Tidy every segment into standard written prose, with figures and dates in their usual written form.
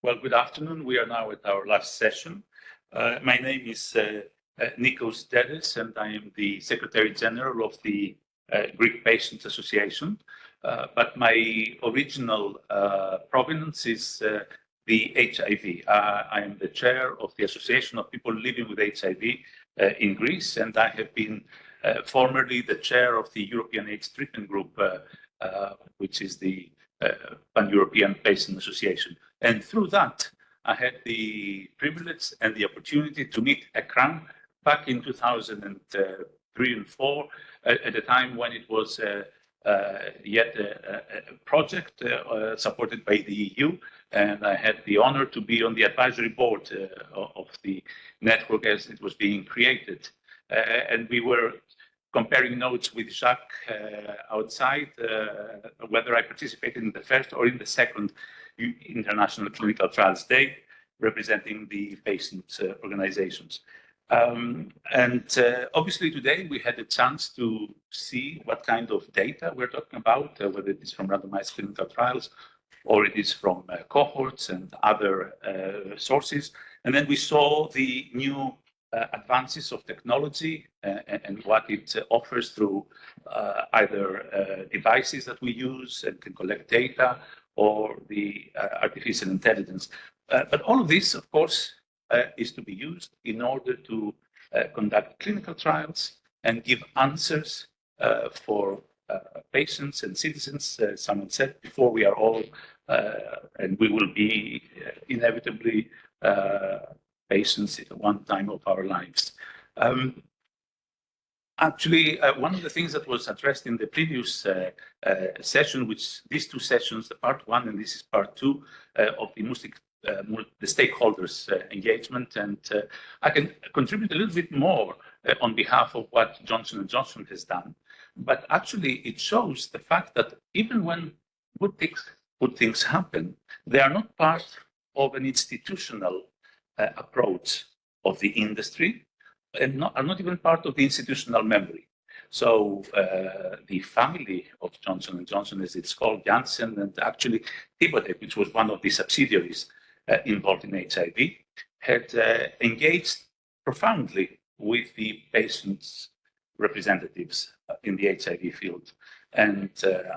Well, good afternoon. We are now at our last session. My name is Nikos Dedes, and I am the Secretary General of the Greek Patients Association. But my original provenance is the HIV. I am the chair of the Association of People Living with HIV in Greece, and I have been formerly the chair of the European AIDS Treatment Group, which is the Pan-European Patient Association. And through that, I had the privilege and the opportunity to meet ECRIN back in 2003 and 4, at a time when it was yet a project supported by the EU. And I had the honor to be on the advisory board of the network as it was being created. And we were comparing notes with Jacques outside, whether I participated in the first or in the second International Clinical Trials Day, representing the patient organizations. Obviously today we had a chance to see what kind of data we're talking about, whether it is from randomized clinical trials or it is from cohorts and other sources. And then we saw the new advances of technology and what it offers through either devices that we use and can collect data, or the artificial intelligence. But all of this, of course, is to be used in order to conduct clinical trials and give answers for patients and citizens. Someone said before, we are all, and we will be inevitably patients at one time of our lives. Actually, one of the things that was addressed in the previous session, which these two sessions, the part one and this is part two of the stakeholders engagement, and I can contribute a little bit more on behalf of what Johnson & Johnson has done. But actually, it shows the fact that even when good things happen, they are not part of an institutional approach of the industry, and are not even part of the institutional memory. So the family of Johnson & Johnson, as it's called, Janssen, and actually Tibotec, which was one of the subsidiaries involved in HIV, had engaged profoundly with the patients' representatives in the HIV field. And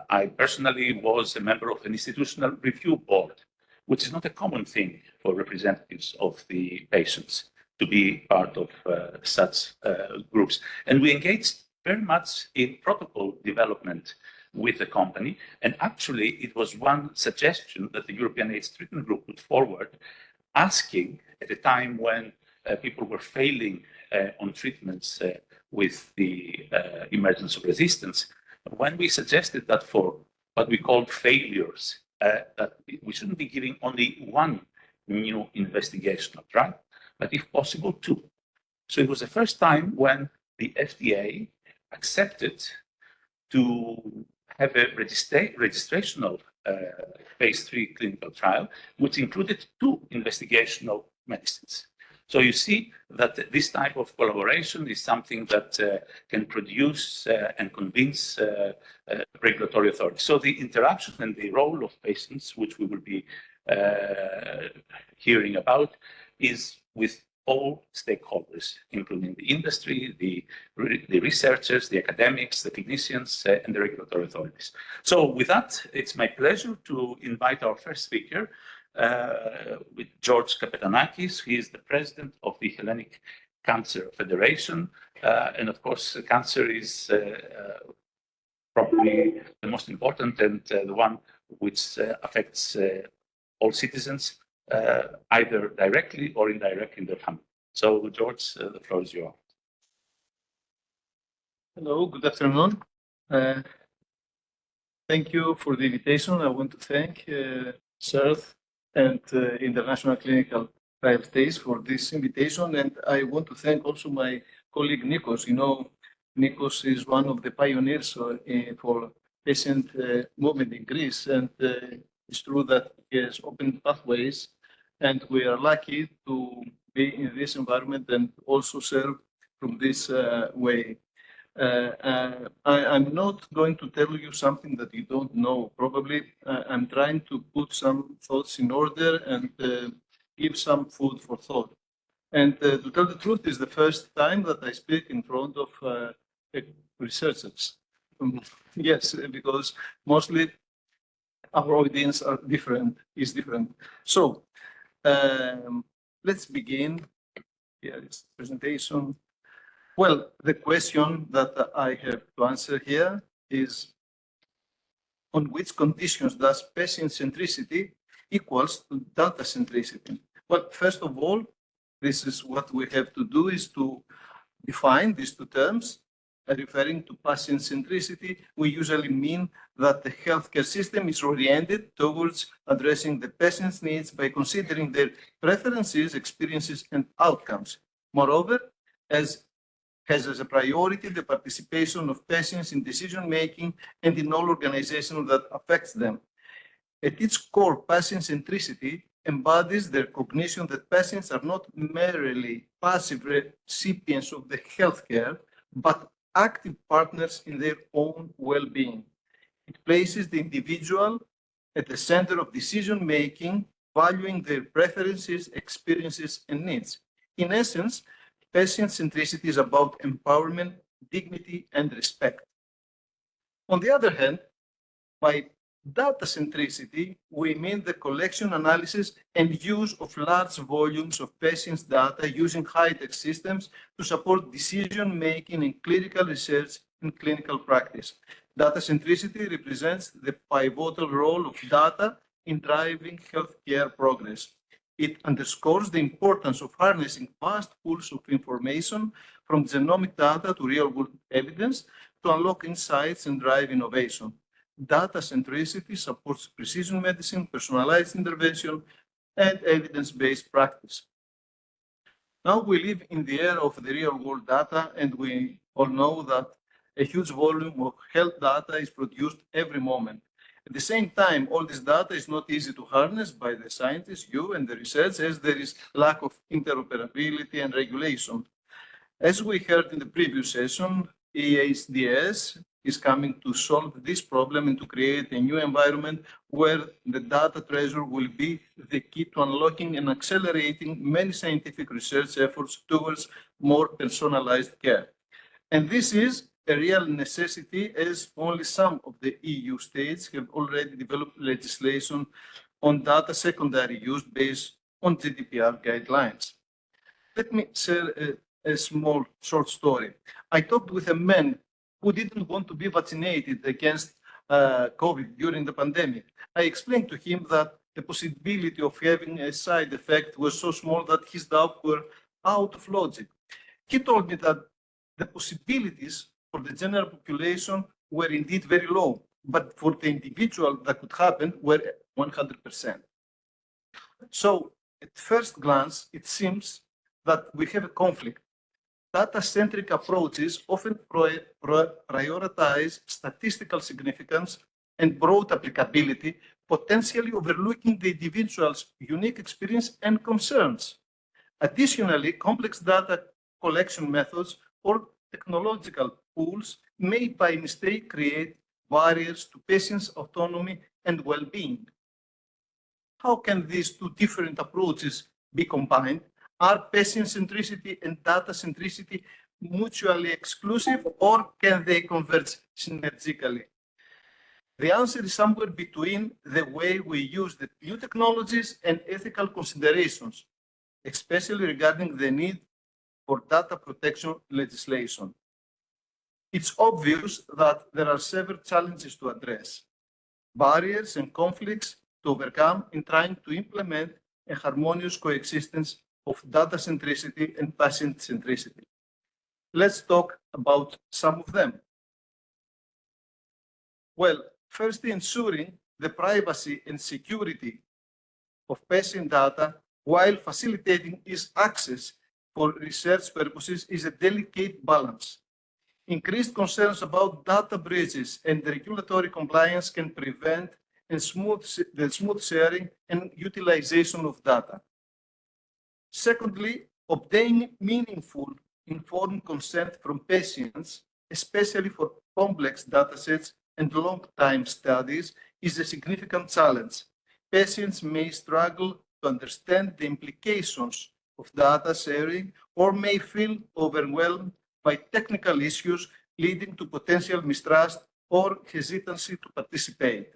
I personally was a member of an institutional review board, which is not a common thing for representatives of the patients to be part of such groups. And we engaged very much in protocol development with the company. And actually, it was one suggestion that the European AIDS Treatment Group put forward, asking at a time when people were failing on treatments with the emergence of resistance, when we suggested that for what we called failures, that we shouldn't be giving only one new investigational drug, but if possible, two. So it was the first time when the FDA accepted to have a registrational phase 3 clinical trial, which included two investigational medicines. So you see that this type of collaboration is something that can produce and convince regulatory authorities. So the interaction and the role of patients, which we will be hearing about, is with all stakeholders, including the industry, the researchers, the academics, the clinicians, and the regulatory authorities. So with that, it's my pleasure to invite our first speaker, with George Kapetanakis. He is the president of the Hellenic Cancer Federation. And of course, cancer is probably the most important and the one which affects all citizens, either directly or indirectly in their family. So, George, the floor is yours. Hello, good afternoon. Thank you for the invitation. I want to thank CERT and International Clinical Trials Days for this invitation. And I want to thank also my colleague Nikos. You know, Nikos is one of the pioneers for patient movement in Greece. And it's true that he has opened pathways. And we are lucky to be in this environment and also serve from this way. I'm not going to tell you something that you don't know. Probably I'm trying to put some thoughts in order and give some food for thought. And to tell the truth, it's the first time that I speak in front of researchers. Yes, because mostly our audience is different. So let's begin. Here is the presentation. Well, the question that I have to answer here is, on which conditions does patient centricity equals to data centricity? Well, first of all, this is what we have to do, is to define these two terms. Referring to patient centricity, we usually mean that the healthcare system is oriented towards addressing the patient's needs by considering their preferences, experiences, and outcomes. Moreover, has as a priority the participation of patients in decision-making and in all organizations that affects them. At its core, patient centricity embodies the recognition that patients are not merely passive recipients of the healthcare, but active partners in their own well-being. It places the individual at the center of decision-making, valuing their preferences, experiences, and needs. In essence, patient centricity is about empowerment, dignity, and respect. On the other hand, by data centricity, we mean the collection, analysis, and use of large volumes of patients' data using high-tech systems to support decision-making in clinical research and clinical practice. Data centricity represents the pivotal role of data in driving healthcare progress. It underscores the importance of harnessing vast pools of information from genomic data to real-world evidence to unlock insights and drive innovation. Data centricity supports precision medicine, personalized intervention, and evidence-based practice. Now we live in the era of the real-world data, and we all know that a huge volume of health data is produced every moment. At the same time, all this data is not easy to harness by the scientists, you and the research, as there is lack of interoperability and regulation. As we heard in the previous session, EHDS is coming to solve this problem and to create a new environment where the data treasure will be the key to unlocking and accelerating many scientific research efforts towards more personalized care. And this is a real necessity, as only some of the EU states have already developed legislation on data secondary use based on GDPR guidelines. Let me share a small short story. I talked with a man who didn't want to be vaccinated against COVID during the pandemic. I explained to him that the possibility of having a side effect was so small that his doubts were out of logic. He told me that the possibilities for the general population were indeed very low, but for the individual that could happen were 100%. So at first glance, it seems that we have a conflict. Data-centric approaches often prioritize statistical significance and broad applicability, potentially overlooking the individual's unique experience and concerns. Additionally, complex data collection methods or technological tools may by mistake create barriers to patients' autonomy and well-being. How can these two different approaches be combined? Are patient centricity and data centricity mutually exclusive, or can they converge synergistically? The answer is somewhere between the way we use the new technologies and ethical considerations, especially regarding the need for data protection legislation. It's obvious that there are several challenges to address, barriers and conflicts to overcome in trying to implement a harmonious coexistence of data centricity and patient centricity. Let's talk about some of them. Well, firstly, ensuring the privacy and security of patient data while facilitating its access for research purposes is a delicate balance. Increased concerns about data breaches and regulatory compliance can prevent the smooth sharing and utilization of data. Secondly, obtaining meaningful informed consent from patients especially for complex datasets and long-time studies, is a significant challenge. Patients may struggle to understand the implications of data sharing or may feel overwhelmed by technical issues leading to potential mistrust or hesitancy to participate.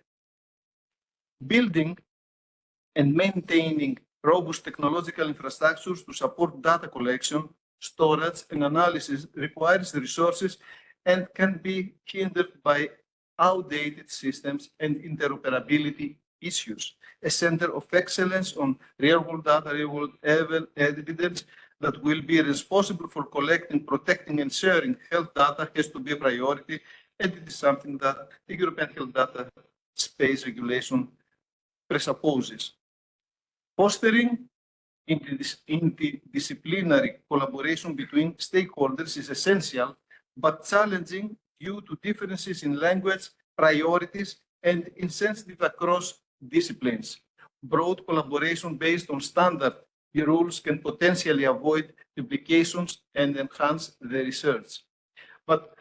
Building and maintaining robust technological infrastructures to support data collection, storage, and analysis requires resources and can be hindered by outdated systems and interoperability issues. A center of excellence on real-world data, real-world evidence that will be responsible for collecting, protecting, and sharing health data has to be a priority, and it is something that the European Health Data Space Regulation presupposes. Fostering interdisciplinary collaboration between stakeholders is essential, but challenging due to differences in language, priorities, and insensitive across disciplines. Broad collaboration based on standard rules can potentially avoid duplications and enhance the research. But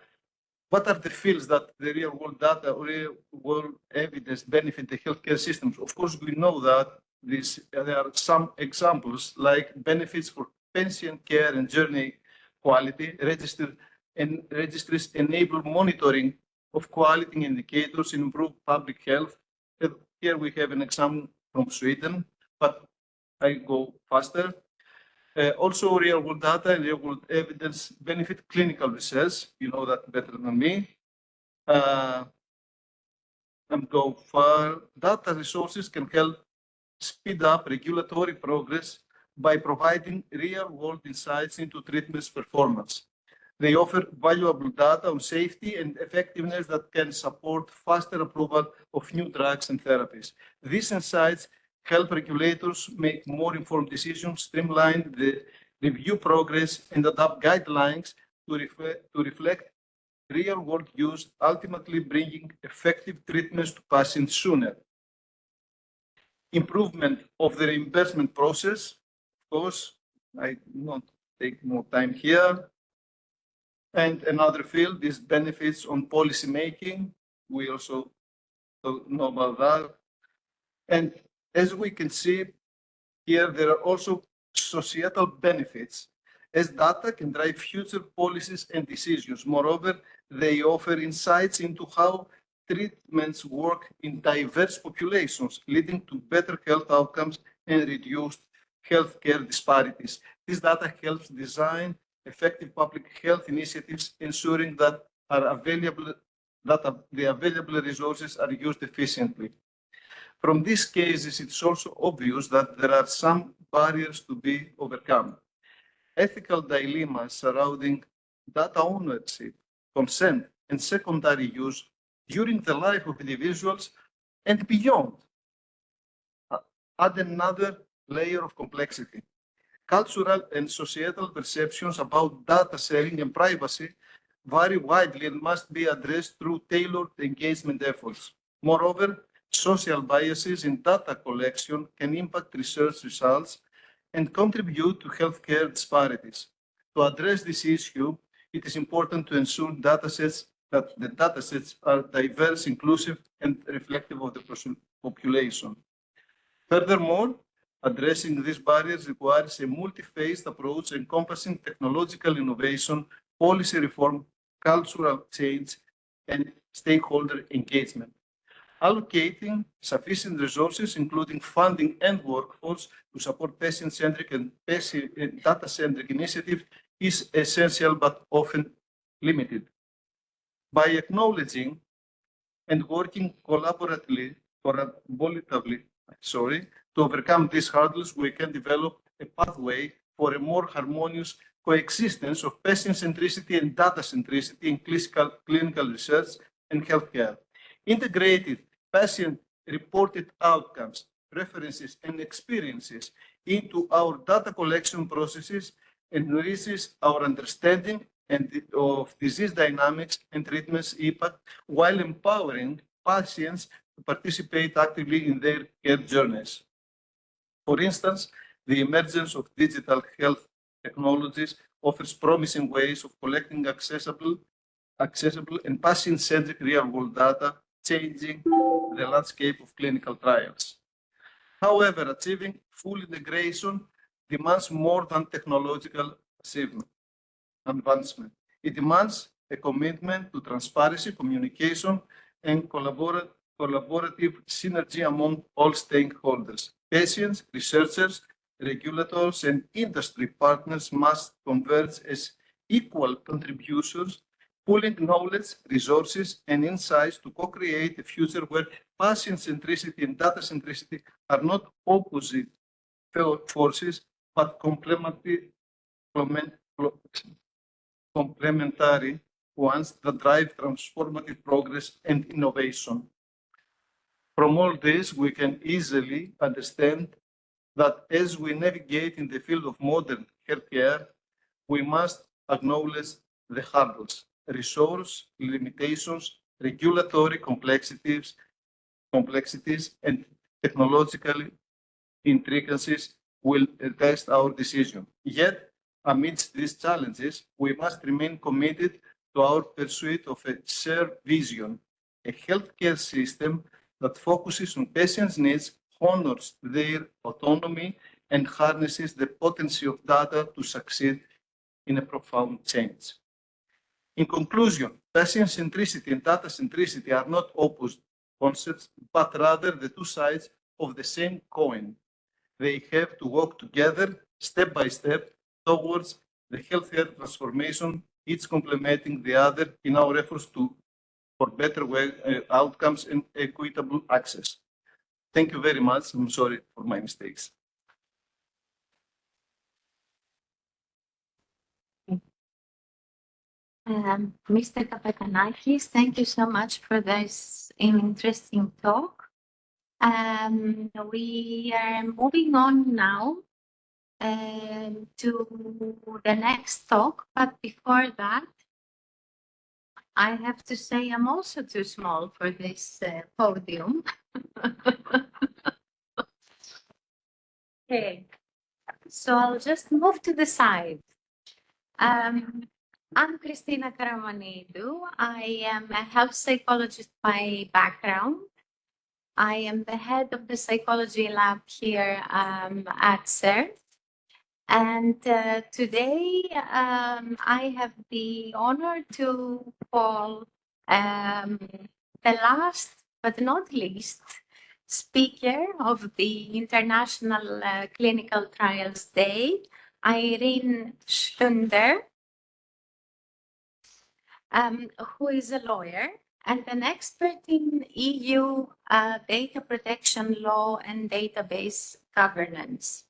what are the fields that the real-world data or real-world evidence benefit the healthcare systems? Of course, we know that there are some examples like benefits for patient care and journey quality. Registries enable monitoring of quality indicators and improve public health. Here we have an example from Sweden, but I go faster. Also, real-world data and real-world evidence benefit clinical research. You know that better than me. And go far. Data resources can help speed up regulatory progress by providing real-world insights into treatments performance. They offer valuable data on safety and effectiveness that can support faster approval of new drugs and therapies. These insights help regulators make more informed decisions, streamline the review progress, and adapt guidelines to reflect real-world use, ultimately bringing effective treatments to patients sooner. Improvement of the reimbursement process. Of course, I will not take more time here. And another field is benefits on policy making. We also know about that. And as we can see here, there are also societal benefits, as data can drive future policies and decisions. Moreover, they offer insights into how treatments work in diverse populations, leading to better health outcomes and reduced healthcare disparities. This data helps design effective public health initiatives, ensuring that the available resources are used efficiently. From these cases, it's also obvious that there are some barriers to be overcome. Ethical dilemmas surrounding data ownership, consent, and secondary use during the life of individuals and beyond add another layer of complexity. Cultural and societal perceptions about data sharing and privacy vary widely and must be addressed through tailored engagement efforts. Moreover, social biases in data collection can impact research results and contribute to healthcare disparities. To address this issue, it is important to ensure that the datasets are diverse, inclusive, and reflective of the population. Furthermore, addressing these barriers requires a multi-phased approach encompassing technological innovation, policy reform, cultural change, and stakeholder engagement. Allocating sufficient resources, including funding and workforce, to support patient-centric and data-centric initiatives is essential but often limited. By acknowledging and working collaboratively to overcome these hurdles, we can develop a pathway for a more harmonious coexistence of patient centricity and data centricity in clinical research and healthcare. Integrated patient-reported outcomes, references, and experiences into our data collection processes enriches our understanding of disease dynamics and treatments impact while empowering patients to participate actively in their care journeys. For instance, the emergence of digital health technologies offers promising ways of collecting accessible accessible, and patient-centric real-world data, changing the landscape of clinical trials. However, achieving full integration demands more than technological advancement. It demands a commitment to transparency, communication, and collaborative synergy among all stakeholders. Patients, researchers, regulators, and industry partners must converge as equal contributors, pooling knowledge, resources, and insights to co-create a future where patient centricity and data centricity are not opposite forces, but complementary ones that drive transformative progress and innovation. From all this, we can easily understand that as we navigate in the field of modern healthcare, we must acknowledge the hurdles, resource limitations, regulatory complexities, and technological intricacies will test our decision. Yet, amidst these challenges, we must remain committed to our pursuit of a shared vision, a healthcare system that focuses on patients' needs, honors their autonomy, and harnesses the potency of data to succeed in a profound change. In conclusion, patient centricity and data centricity are not opposed concepts, but rather the two sides of the same coin. They have to work together, step by step, towards the healthcare transformation, each complementing the other in our efforts for better outcomes and equitable access. Thank you very much. I'm sorry for my mistakes. Mr. Kapakanakis, thank you so much for this interesting talk. We are moving on now to the next talk, but before that, I have to say I'm also too small for this podium. Okay, so I'll just move to the side. I'm Christina Karamanidou. I am a health psychologist by background. I am the head of the psychology lab here at CERT. And today I have the honor to call the last but not least speaker of the International Clinical Trials Day, ICTD Stunder, who is a lawyer and an expert in EU data protection law and database governance.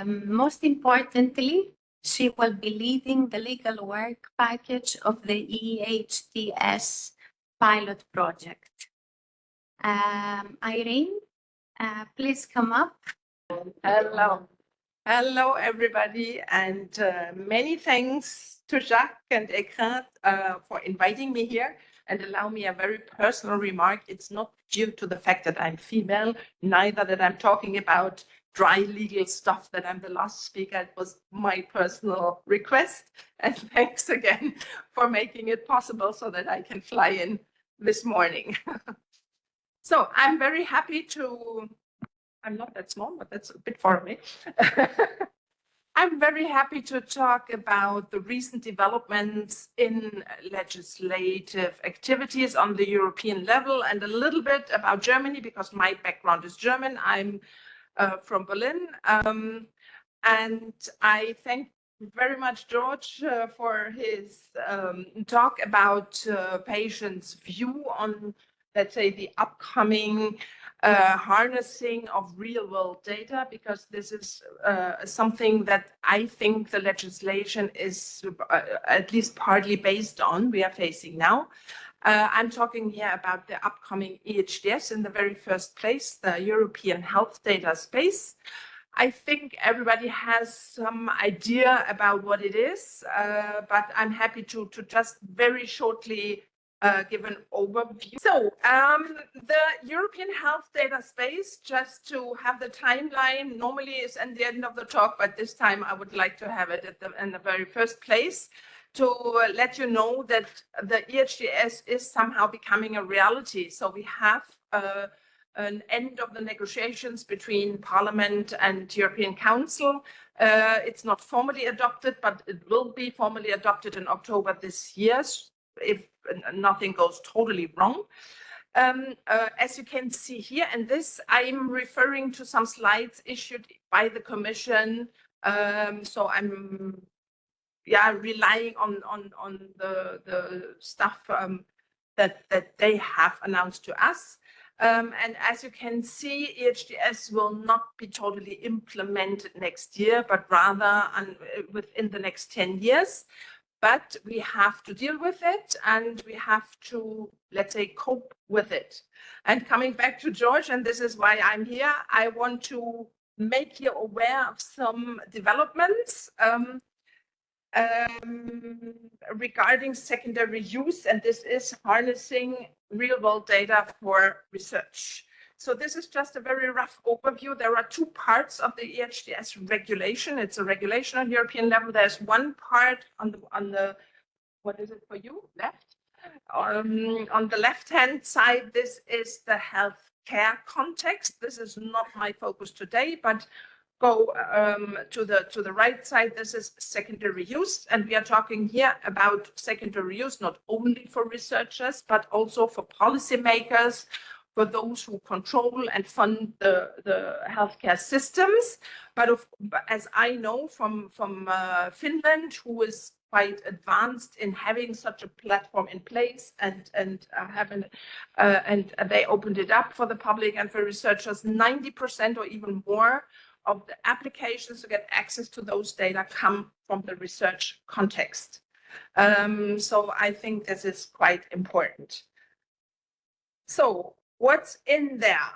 Most importantly, she will be leading the legal work package of the EHTS pilot project. Irene, please come up. Hello. Hello, everybody, and many thanks to Jacques and ECRIN for inviting me here, and allow me a very personal remark. It's not due to the fact that I'm female, neither that I'm talking about dry legal stuff that I'm the last speaker. It was my personal request, and thanks again for making it possible so that I can fly in this morning. So I'm very happy to, I'm not that small, but that's a bit far away. I'm very happy to talk about the recent developments in legislative activities on the European level, and a little bit about Germany, because my background is German. I'm from Berlin, and I thank very much George for his talk about patients' view on, let's say, the upcoming harnessing of real-world data, because this is something that I think the legislation is at least partly based on, we are facing now. I'm talking here about the upcoming EHTS in the very first place, the European Health Data Space. I think everybody has some idea about what it is, but I'm happy to just very shortly give an overview. So the European Health Data Space, just to have the timeline, normally is at the end of the talk, but this time I would like to have it in the very first place, to let you know that the EHDS is somehow becoming a reality. So we have an end of the negotiations between Parliament and European Council. It's not formally adopted, but it will be formally adopted in October this year, if nothing goes totally wrong. As you can see here, and this I'm referring to some slides issued by the Commission. So I'm relying on the stuff that they have announced to us. And as you can see, EHDS will not be totally implemented next year, but rather within the next 10 years. But we have to deal with it, and we have to, let's say, cope with it. And coming back to George, and this is why I'm here, I want to make you aware of some developments regarding secondary use, and this is harnessing real-world data for research. So this is just a very rough overview. There are two parts of the EHDS regulation. It's a regulation on European level. There's one part on the what is it for you? Left? On the left-hand side, this is the healthcare context. This is not my focus today, but go to the right side. This is secondary use, and we are talking here about secondary use not only for researchers but also for policymakers, for those who control and fund the healthcare systems. But as I know from Finland, who is quite advanced in having such a platform in place, and they opened it up for the public and for researchers, 90% or even more of the applications to get access to those data come from the research context. So I think this is quite important. So what's in there?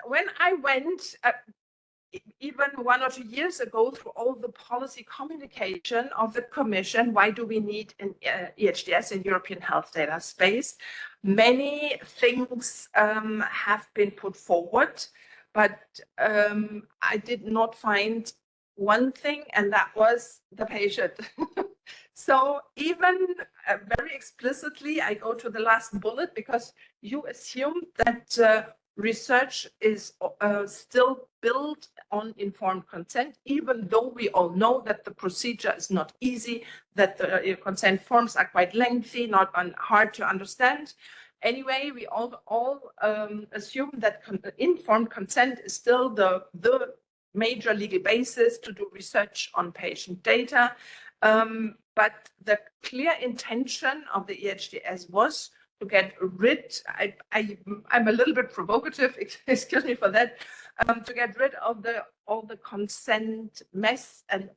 When I went, even 1 or 2 years ago, through all the policy communication of the Commission, why do we need an EHDS in European health data space? Many things have been put forward, but I did not find one thing, and that was the patient. So even very explicitly, I go to the last bullet, because you assume that research is still built on informed consent, even though we all know that the procedure is not easy, that the consent forms are quite lengthy, not hard to understand. Anyway, we all assume that informed consent is still the major legal basis to do research on patient data. But the clear intention of the EHDS was to get rid, I'm a little bit provocative, excuse me for that, to get rid of all the consent mess, and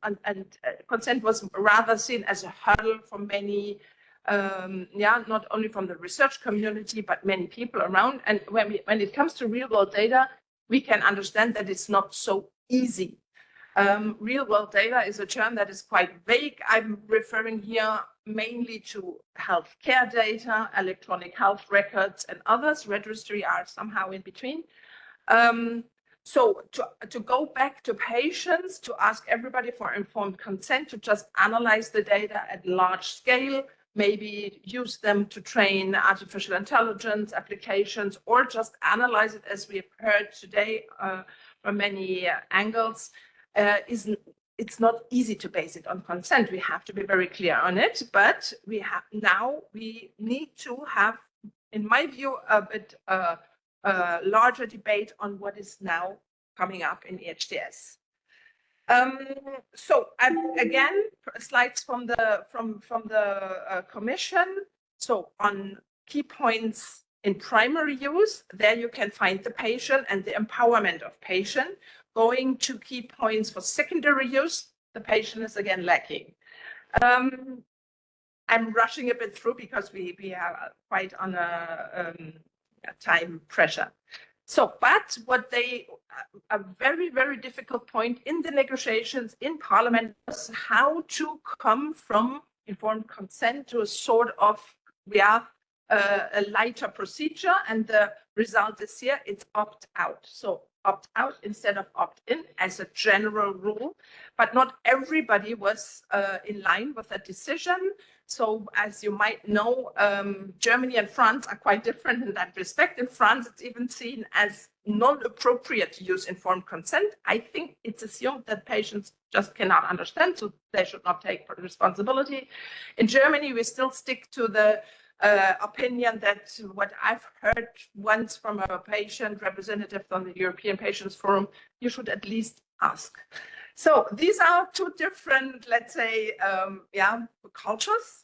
consent was rather seen as a hurdle for many, not only from the research community, but many people around. And when it comes to real world data, we can understand that it's not so easy. Real world data is a term that is quite vague. I'm referring here mainly to healthcare data, electronic health records, and others. Registry are somehow in between. So to go back to patients, to ask everybody for informed consent, to just analyze the data at large scale, maybe use them to train artificial intelligence applications, or just analyze it, as we have heard today from many angles, it's not easy to base it on consent. We have to be very clear on it, but we need to have, in my view, a bit larger debate on what is now coming up in EHDS. So again, slides from the Commission. So on key points in primary use, there you can find the patient and the empowerment of patient. Going to key points for secondary use, the patient is again lacking. I'm rushing a bit through because we are quite on a time pressure. So, but a very, very difficult point in the negotiations in Parliament was how to come from informed consent to a sort of, a lighter procedure, and the result this year, it's opt-out. So opt-out instead of opt-in as a general rule, but not everybody was in line with that decision. So as you might know, Germany and France are quite different in that respect. In France, it's even seen as non-appropriate to use informed consent. I think it's assumed that patients just cannot understand, so they should not take responsibility. In Germany, we still stick to the opinion that what I've heard once from a patient representative on the European Patients Forum, you should at least ask. So these are two different, let's say, cultures.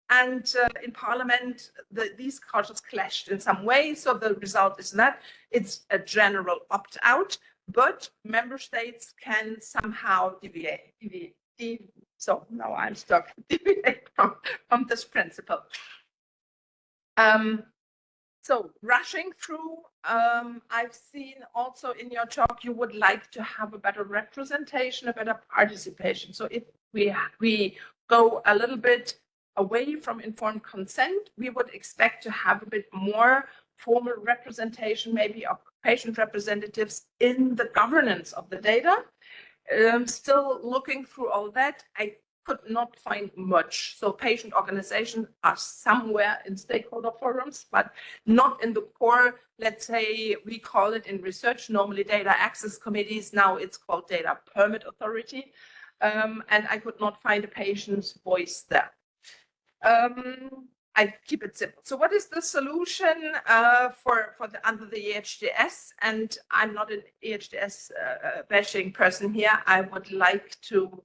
And in Parliament, these cultures clashed in some way. So the result is that it's a general opt-out, but member states can somehow deviate. So now I'm stuck, deviate from this principle. So rushing through, I've seen also in your talk, you would like to have a better representation, a better participation. So if we go a little bit away from informed consent, we would expect to have a bit more formal representation, maybe of patient representatives in the governance of the data. Still looking through all that, I could not find much. So patient organizations are somewhere in stakeholder forums, but not in the core, let's say, we call it in research, normally data access committees. Now it's called data permit authority. And I could not find a patient's voice there. I keep it simple. So what is the solution for under the EHDS? And I'm not an EHDS bashing person here. I would like to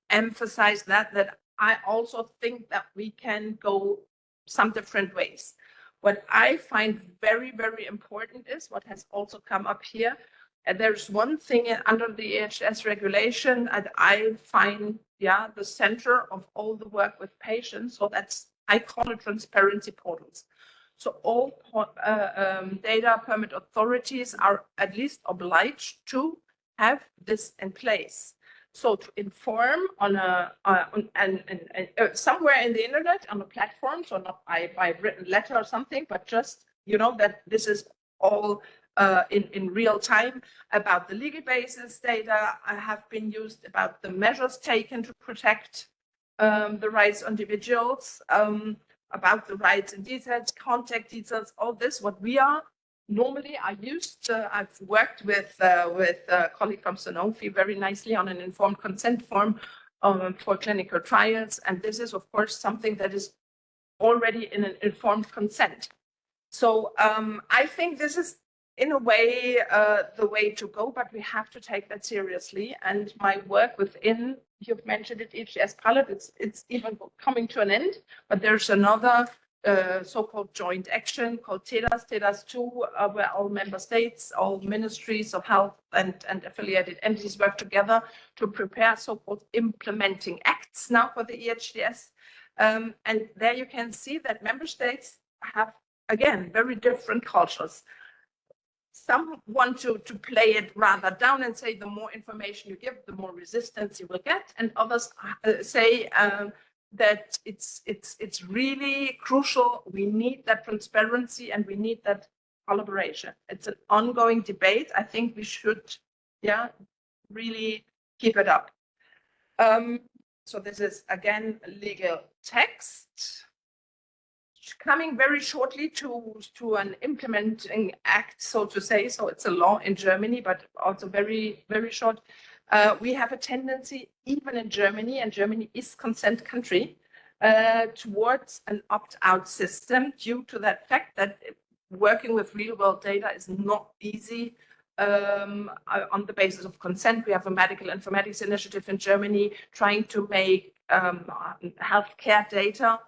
emphasize that I also think that we can go some different ways. What I find very, very important is what has also come up here. And there's one thing under the EHS regulation that I find, the center of all the work with patients. So that's, I call it transparency portals. So all data permit authorities are at least obliged to have this in place. So to inform on somewhere in the internet on a platform, so not by written letter or something, but just, that this is all in real time about the legal basis data have been used, about the measures taken to protect the rights of individuals, about the rights in details, contact details, all this, what we are normally I used, I've worked with a colleague from Sanofi very nicely on an informed consent form for clinical trials. And this is, of course, something that is already in an informed consent. So I think this is, in a way, the way to go, but we have to take that seriously. And my work within, you've mentioned it, EHS pilot, it's even coming to an end, but there's another so-called joint action called TEDAS 2, where all member states, all ministries of health and affiliated entities work together to prepare so-called implementing acts now for the EHDS. And there you can see that member states have, again, very different cultures. Some want to play it rather down and say the more information you give, the more resistance you will get. And others say that it's really crucial. We need that transparency and we need that collaboration. It's an ongoing debate. I think we should, really keep it up. So this is again legal text. Coming very shortly to an implementing act, so to say. So it's a law in Germany, but also very, very short. We have a tendency, even in Germany, and Germany is consent country, towards an opt-out system due to that fact that working with real-world data is not easy on the basis of consent. We have a medical informatics initiative in Germany trying to make healthcare data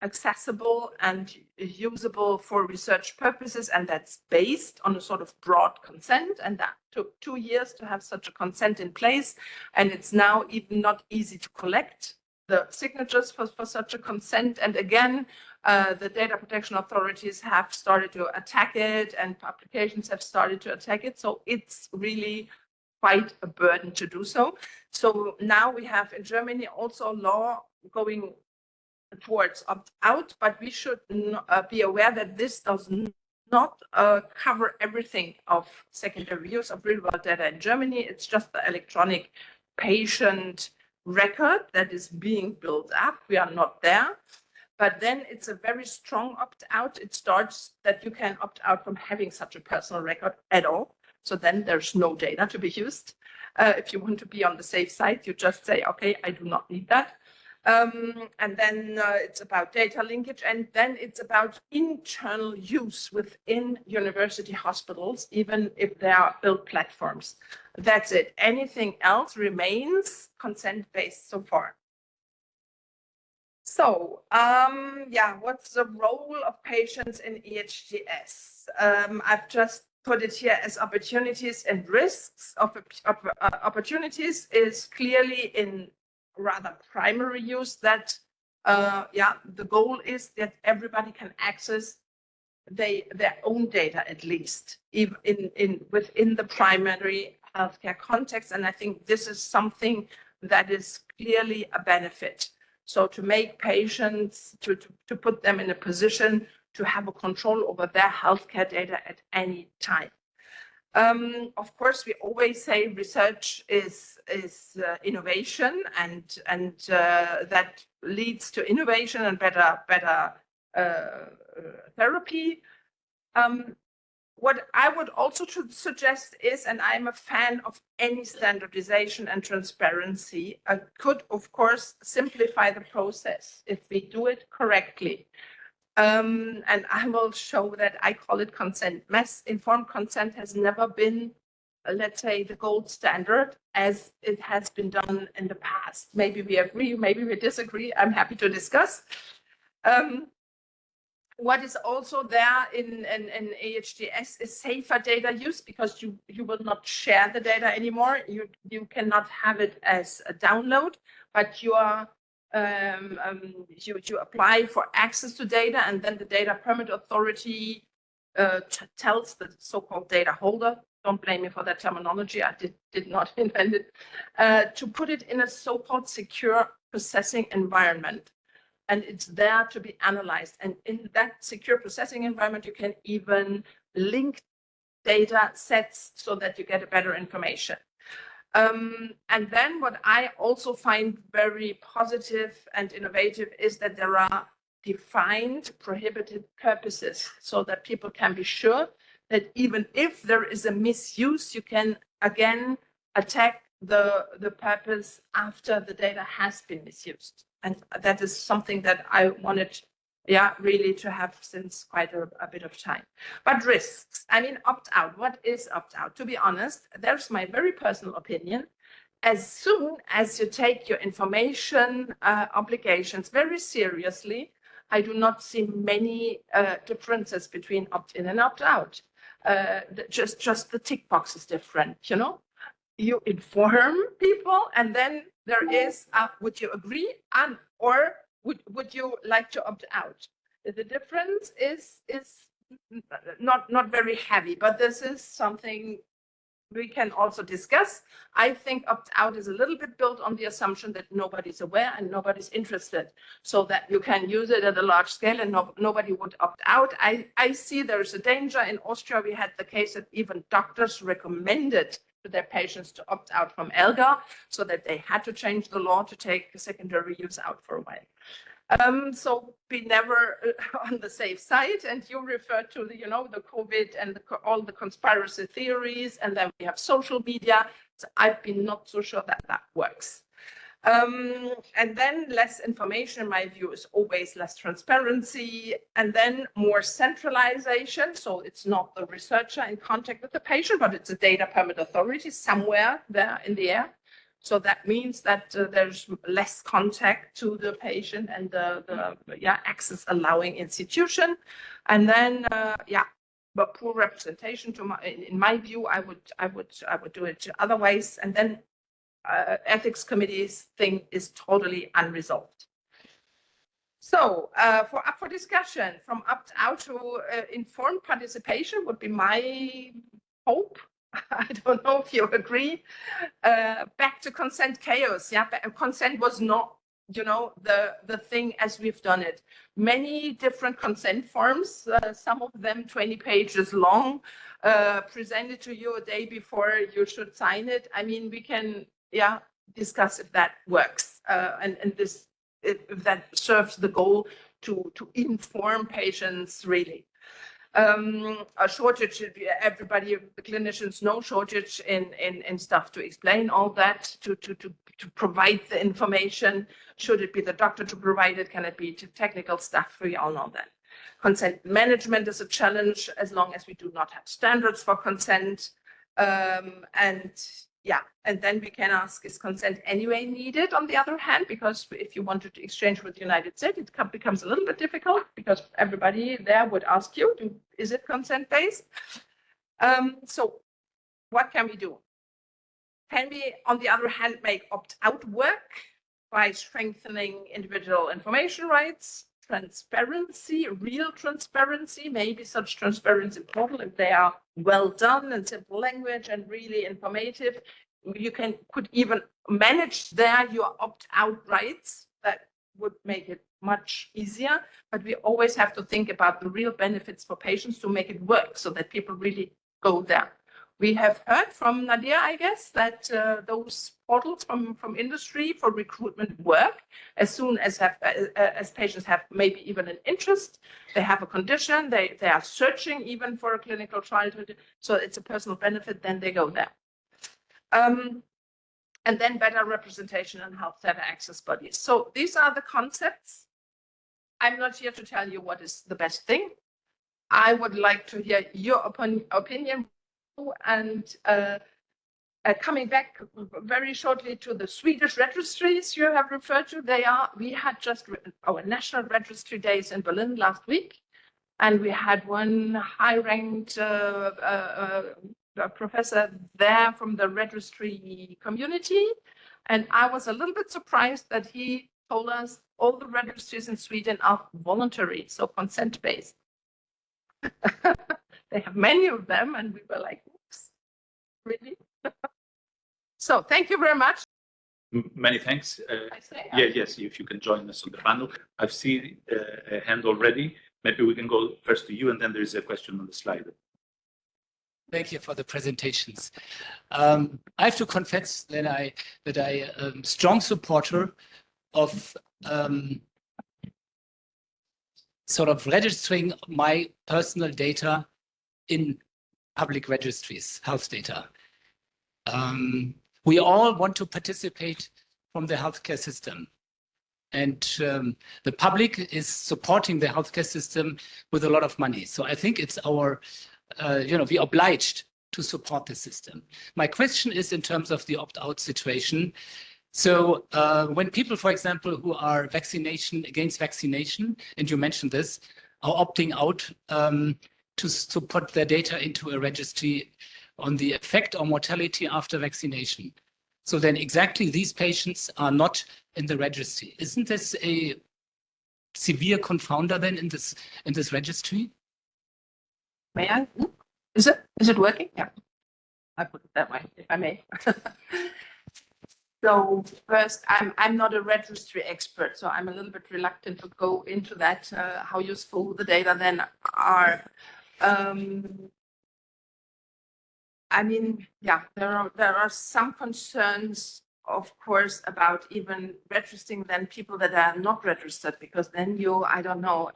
accessible and usable for research purposes, and that's based on a sort of broad consent, and that took 2 years to have such a consent in place, and it's now even not easy to collect the signatures for such a consent. And again, the data protection authorities have started to attack it, and publications have started to attack it, so it's really quite a burden to do so. So now we have in Germany also a law going towards opt-out, but we should be aware that this does not cover everything of secondary use of real-world data in Germany. It's just the electronic patient record that is being built up. We are not there. But then it's a very strong opt-out. It starts that you can opt out from having such a personal record at all. So then there's no data to be used. If you want to be on the safe side, you just say, okay, I do not need that. And then it's about data linkage, and then it's about internal use within university hospitals, even if they are built platforms. That's it. Anything else remains consent-based so far. So, yeah, what's the role of patients in EHDS? I've just put it here as opportunities and risks. Opportunities is clearly in rather primary use that, yeah, the goal is that everybody can access their own data, at least within the primary healthcare context. And I think this is something that is clearly a benefit. So to make patients, to put them in a position to have a control over their healthcare data at any time. Of course, we always say research is innovation, and that leads to innovation and better therapy. What I would also suggest is, and I'm a fan of any standardization and transparency, could, of course, simplify the process if we do it correctly. And I will show that I call it consent. Mass informed consent has never been, let's say, the gold standard as it has been done in the past. Maybe we agree, maybe we disagree. I'm happy to discuss. What is also there in EHDS is safer data use, because you will not share the data anymore. You cannot have it as a download, but you are you apply for access to data, and then the data permit authority tells the so-called data holder, don't blame me for that terminology, I did not invent it, to put it in a so-called secure processing environment. And it's there to be analyzed. And in that secure processing environment, you can even link data sets so that you get a better information. And then what I also find very positive and innovative is that there are defined prohibited purposes, so that people can be sure that even if there is a misuse, you can again attack the purpose after the data has been misused. And that is something that I wanted, yeah, really to have since quite a bit of time. But risks, I mean, opt-out. What is opt-out? To be honest, there's my very personal opinion. As soon as you take your information obligations very seriously, I do not see many differences between opt-in and opt-out. Just the tick box is different, you know? You inform people, and then there is, would you agree, or would you like to opt out? The difference is not very heavy, but this is something we can also discuss. I think opt-out is a little bit built on the assumption that nobody's aware and nobody's interested, so that you can use it at a large scale and nobody would opt out. I see there's a danger. In Austria, we had the case that even doctors recommended to their patients to opt out from ELGA, so that they had to change the law to take secondary use out for a while. So be never on the safe side. And you refer to the, you know, the COVID and all the conspiracy theories, and then we have social media. So I've been not so sure that that works. And then less information, in my view, is always less transparency, and then more centralization. So it's not the researcher in contact with the patient, but it's a data permit authority somewhere there in the air. So that means that there's less contact to the patient and the access allowing institution. And then, but poor representation. In my view, I would do it otherwise. And then ethics committees thing is totally unresolved. So for discussion, from opt-out to informed participation would be my hope. I don't know if you agree. Back to consent chaos. Yeah, consent was not you know, the thing as we've done it. Many different consent forms, some of them 20 pages long, presented to you a day before you should sign it. I mean, we can, yeah, discuss if that works, and this, if that serves the goal to inform patients really. A shortage, everybody, the clinicians know shortage in stuff to explain all that, to provide the information. Should it be the doctor to provide it? Can it be technical stuff? We all know that. Consent management is a challenge as long as we do not have standards for consent. And yeah, and then we can ask, is consent anyway needed on the other hand? Because if you wanted to exchange with the United States, it becomes a little bit difficult because everybody there would ask you, is it consent-based? So what can we do? Can we, on the other hand, make opt-out work by strengthening individual information rights, transparency, real transparency, maybe such transparency portal, if they are well done and simple language and really informative, you could even manage there your opt-out rights. That would make it much easier, but we always have to think about the real benefits for patients to make it work so that people really go there. We have heard from Nadia, I guess, that those portals from industry for recruitment work as soon as patients have maybe even an interest, they have a condition, they are searching even for a clinical trial, so it's a personal benefit, then they go there. And then better representation and health data access bodies. So these are the concepts. I'm not here to tell you what is the best thing. I would like to hear your opinion. And coming back very shortly to the Swedish registries you have referred to, we had just our national registry days in Berlin last week, and we had one high-ranked professor there from the registry community, and I was a little bit surprised that he told us all the registries in Sweden are voluntary, so consent-based. They have many of them, and we were like, oops, really? So thank you very much. Many thanks. Yes, if you can join us on the panel. I've seen a hand already. Maybe we can go first to you, and then there is a question on the slide. Thank you for the presentations. I have to confess that I am a strong supporter of sort of registering my personal data in public registries, health data. We all want to participate from the healthcare system. And the public is supporting the healthcare system with a lot of money. So I think it's our, we're obliged to support the system. My question is in terms of the opt-out situation. So when people, for example, who are against vaccination, and you mentioned this, are opting out to put their data into a registry on the effect on mortality after vaccination. So then exactly these patients are not in the registry. Isn't this a severe confounder then in this registry? May I? Is it working? Yeah. I put it that way, if I may. So first, I'm not a registry expert, so I'm a little bit reluctant to go into that, how useful the data then are. I mean, yeah, there are some concerns, of course, about even registering then people that are not registered, because then I don't know,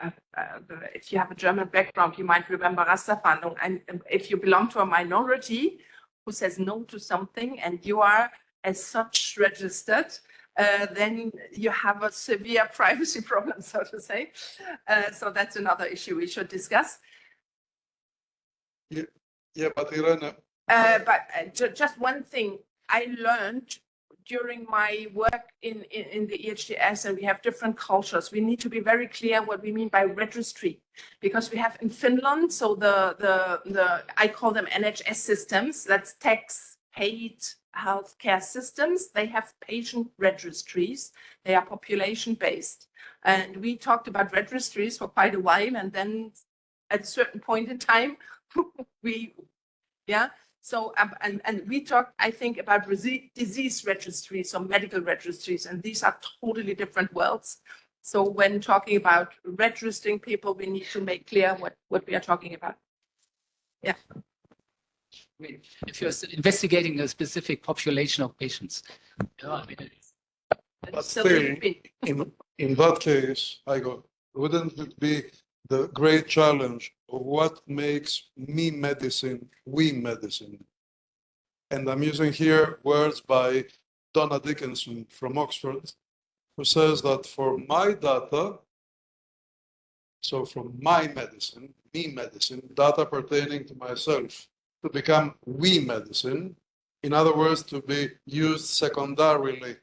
if you have a German background, you might remember Rasterfahndung, and if you belong to a minority who says no to something and you are as such registered, then you have a severe privacy problem, so to say. So that's another issue we should discuss. Yeah, but Irene. Just one thing I learned during my work in the EHDS, and we have different cultures. We need to be very clear what we mean by registry, because we have in Finland, so I call them NHS systems, that's tax-paid healthcare systems. They have patient registries. They are population-based. And we talked about registries for quite a while, and then at a certain point in time, So, and we talked, I think, about disease registries or medical registries, and these are totally different worlds. So when talking about registering people, we need to make clear what we are talking about. Yeah. If you're investigating a specific population of patients. I mean, But still, in that case, I go, wouldn't it be the great challenge of what makes me medicine, we medicine? And I'm using here words by Donna Dickinson from Oxford, who says that for my data, so from my medicine, me medicine, data pertaining to myself, to become we medicine, in other words, to be used secondarily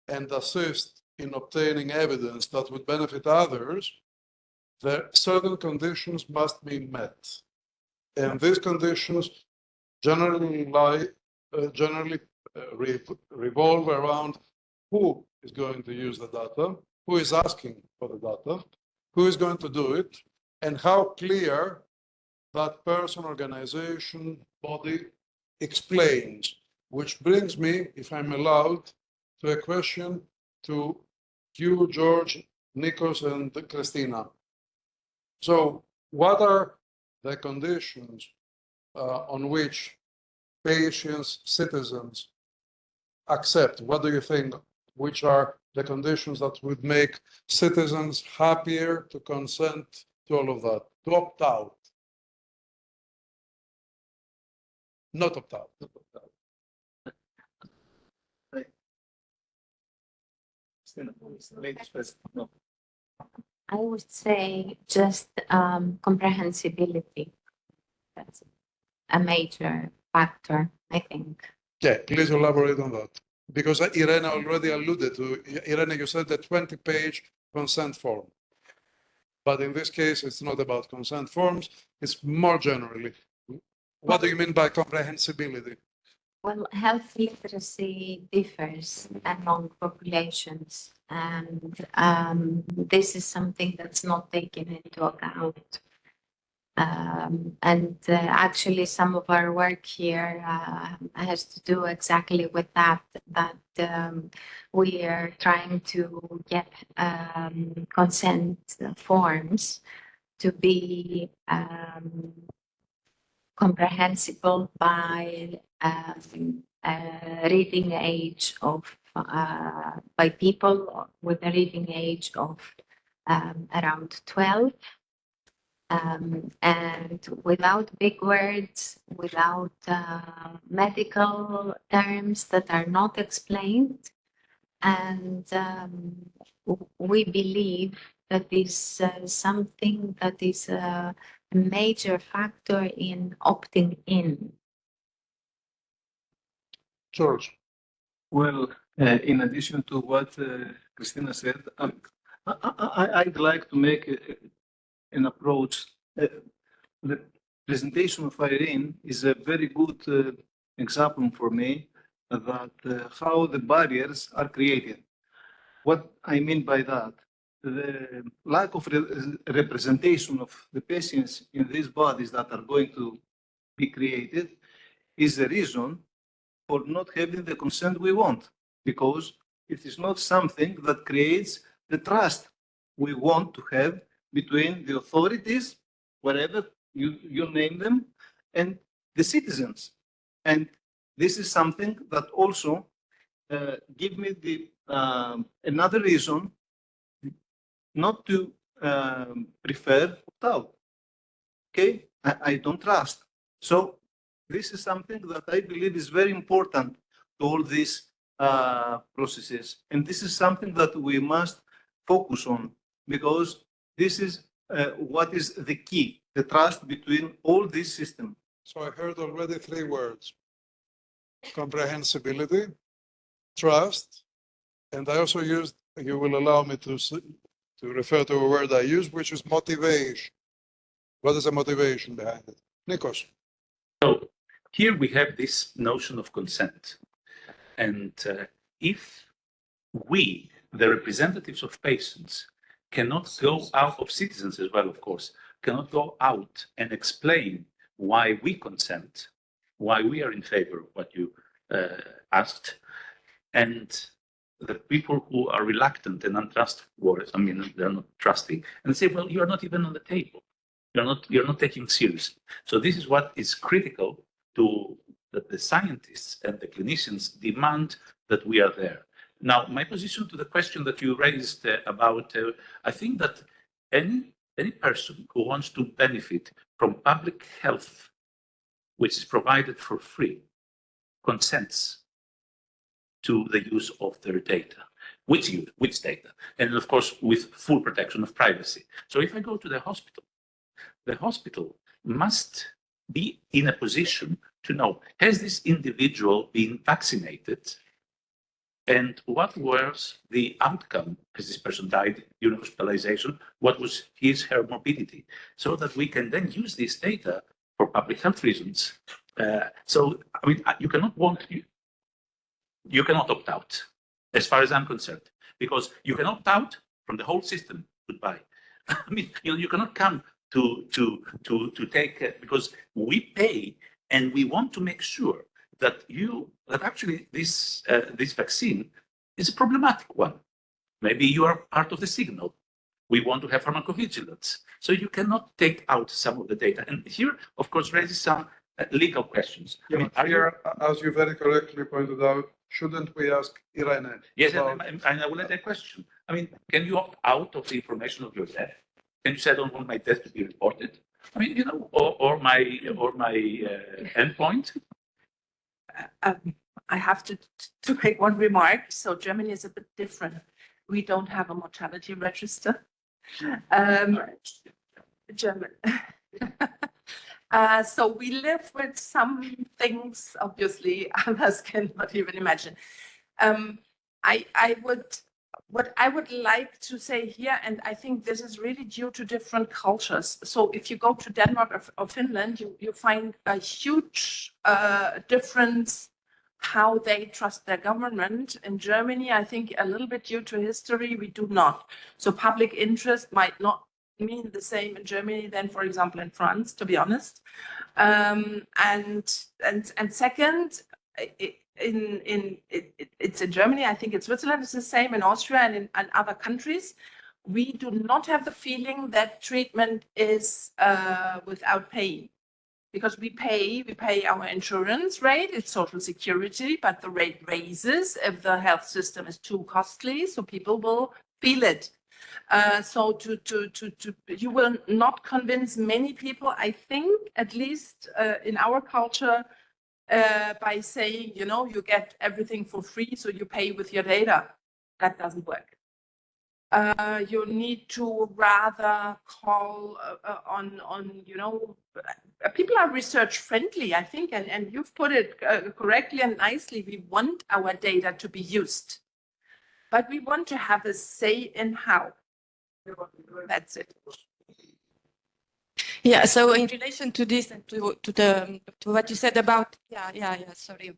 and assist in obtaining evidence that would benefit others, there certain conditions must be met. And these conditions generally revolve around who is going to use the data, who is asking for the data, who is going to do it, and how clear that person, organization, body explains. Which brings me, if I'm allowed, to a question to you, George, Nikos, and Christina. So what are the conditions on which patients, citizens accept? What do you think? Which are the conditions that would make citizens happier to consent to all of that, to opt out? Not opt out. Ladies first. No. I would say just comprehensibility. That's a major factor, I think. Yeah, please elaborate on that. Because Irene already alluded to, Irene, you said the 20-page consent form. But in this case, it's not about consent forms, it's more generally. What do you mean by comprehensibility? Well, health literacy differs among populations, and this is something that's not taken into account. Actually, some of our work here has to do exactly with that, we are trying to get consent forms to be comprehensible by reading age of by people with a reading age of around 12, and without big words, without medical terms that are not explained. And we believe that is something that is a major factor in opting in. George. Well, in addition to what Christina said, I'd like to make an approach. The presentation of Irene is a very good example for me that how the barriers are created. What I mean by that, the lack of representation of the patients in these bodies that are going to be created is the reason for not having the consent we want, because it is not something that creates the trust we want to have between the authorities, wherever you name them, and the citizens. And this is something that also give me the another reason not to prefer opt-out. Okay, I don't trust. So this is something that I believe is very important to all these processes. And this is something that we must focus on, because this is what is the key, the trust between all these systems. So I heard already 3 words: comprehensibility, trust, and I also used, you will allow me to refer to a word I use, which is motivation. What is the motivation behind it? Nikos. So here we have this notion of consent. And if we, the representatives of patients, cannot go out, of citizens as well, of course, cannot go out and explain why we consent, why we are in favor of what you asked. And the people who are reluctant and untrustworthy, I mean, they're not trusting, and say, well, you're not even on the table. You're not taking seriously. So this is what is critical to that the scientists and the clinicians demand that we are there. Now, my position to the question that you raised about, I think that any person who wants to benefit from public health, which is provided for free, consents to the use of their data. Which data? And of course, with full protection of privacy. So if I go to the hospital must be in a position to know, has this individual been vaccinated? And what was the outcome? Has this person died during hospitalization? What was her morbidity? So that we can then use this data for public health reasons. So, I mean, you cannot opt out, as far as I'm concerned, because you can opt out from the whole system. Goodbye. I mean, you cannot come to take because we pay and we want to make sure that actually this vaccine is a problematic one. Maybe you are part of the signal. We want to have pharmacovigilance, so you cannot take out some of the data. And here, of course, raises some legal questions. Yeah, I mean, as you very correctly pointed out, shouldn't we ask ICRIN? Yes, and I will add a question. I mean, can you opt out of the information of your death? Can you say I don't want my death to be reported? I mean, or my endpoint. I have to make one remark. So Germany is a bit different. We don't have a mortality register. German. So we live with some things, obviously, others cannot even imagine. What I would like to say here, and I think this is really due to different cultures. So if you go to Denmark or Finland, you find a huge difference how they trust their government. In Germany, I think a little bit due to history, we do not. So public interest might not mean the same in Germany than, for example, in France, to be honest. And second, it's in Germany, I think in Switzerland it's the same, in Austria and in other countries. We do not have the feeling that treatment is without pay, because we pay our insurance rate, it's social security, but the rate raises if the health system is too costly, so people will feel it. So you will not convince many people, I think, at least in our culture, by saying, you get everything for free, so you pay with your data. That doesn't work. You need to rather call on people are research friendly, I think, and you've put it correctly and nicely. We want our data to be used, but we want to have a say in how. That's it. Yeah, so in relation to this and to what you said about, sorry.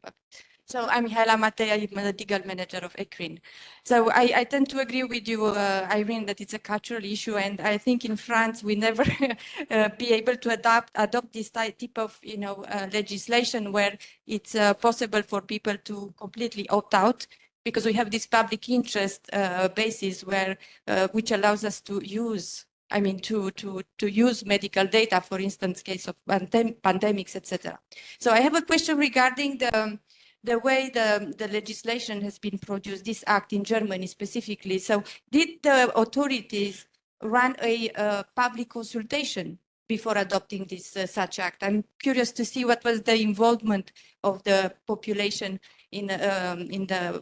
So I'm Hela Matea, I'm the legal manager of ECRIN. So I tend to agree with you, Irene, that it's a cultural issue. And I think in France, we never be able to adopt this type of, legislation where it's possible for people to completely opt out, because we have this public interest basis where, which allows us to use, to use medical data, for instance, case of pandemics, etc. So I have a question regarding the way the legislation has been produced, this act in Germany specifically. So did the authorities run a public consultation before adopting this such act? I'm curious to see what was the involvement of the population in the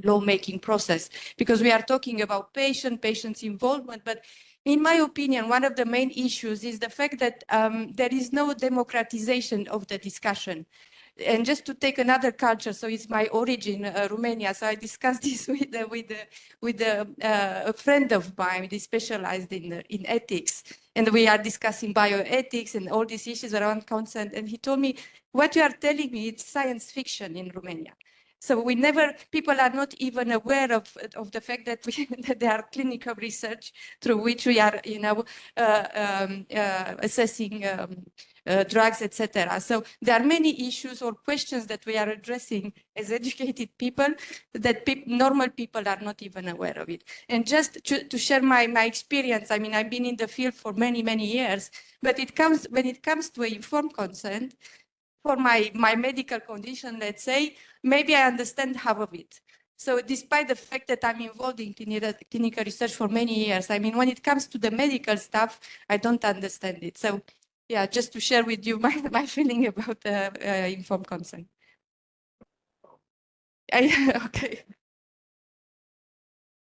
lawmaking process, because we are talking about patients' involvement. But in my opinion, one of the main issues is the fact that there is no democratization of the discussion. And just to take another culture, so it's my origin, Romania. So I discussed this with a friend of mine, who specialized in ethics, and we are discussing bioethics and all these issues around consent. And he told me, "What you are telling me, it's science fiction in Romania." So people are not even aware of the fact that that there are clinical research through which we are, assessing drugs, etc. So there are many issues or questions that we are addressing as educated people that normal people are not even aware of it. And just to share my experience, I mean, I've been in the field for many, many years, but when it comes to informed consent, for my medical condition, let's say, maybe I understand half of it. So despite the fact that I'm involved in clinical research for many years, I mean, when it comes to the medical stuff, I don't understand it. So yeah, just to share with you my feeling about informed consent. Okay.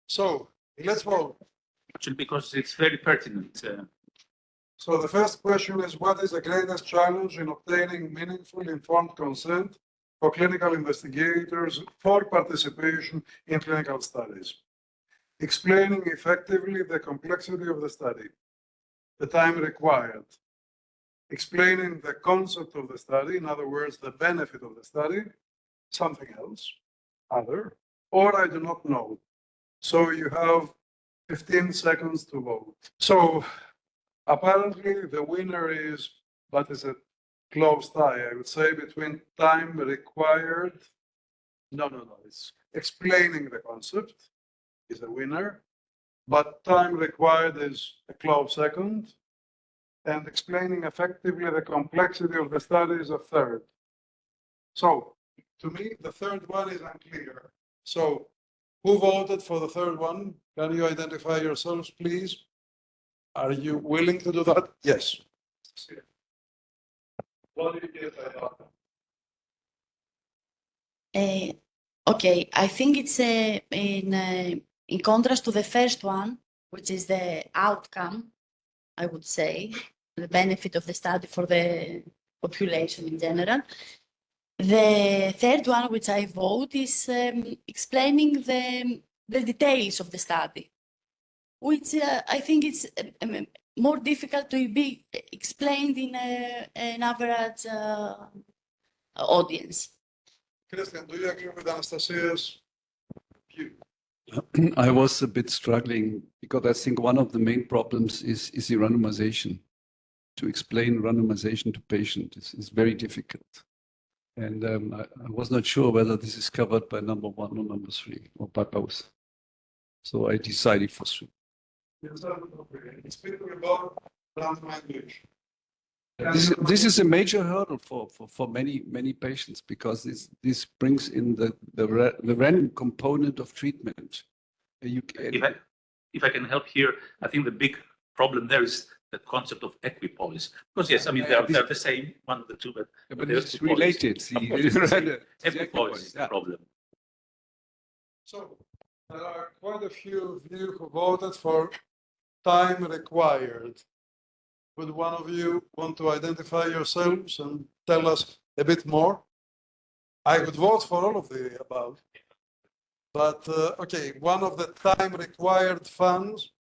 So let's vote. Actually, because it's very pertinent. So the first question is, what is the greatest challenge in obtaining meaningful informed consent for clinical investigators for participation in clinical studies? Explaining effectively the complexity of the study, the time required, explaining the concept of the study, in other words, the benefit of the study, something else, other, or I do not know. So you have 15 seconds to vote. So apparently the winner is, but it's a close tie, I would say, between time required. No, it's explaining the concept is a winner, but time required is a close second, and explaining effectively the complexity of the study is a third. So to me, the third one is unclear. So who voted for the third one? Can you identify yourselves, please? Are you willing to do that? Yes. What did you get about that? Okay, I think it's in contrast to the first one, which is the outcome, I would say, the benefit of the study for the population in general. The third one, which I vote, is explaining the details of the study, which I think it's more difficult to be explained in an average audience. Christian, do you agree with Anastasia's view? I was a bit struggling because I think one of the main problems is the randomization. To explain randomization to patients is very difficult. And I was not sure whether this is covered by number 1 or number 3 or by both. So I decided for 3. Yes, okay. Speaking about randomization. This is a major hurdle for many patients because this brings in the random component of treatment. If I can help here, I think the big problem there is the concept of equipoise. Because yes, I mean they're the same, one of the two, but it's related. Equipoise is the problem. So there are quite a few of you who voted for time required. Would one of you want to identify yourselves and tell us a bit more? I would vote for all of the above. But okay, one of the time required funds.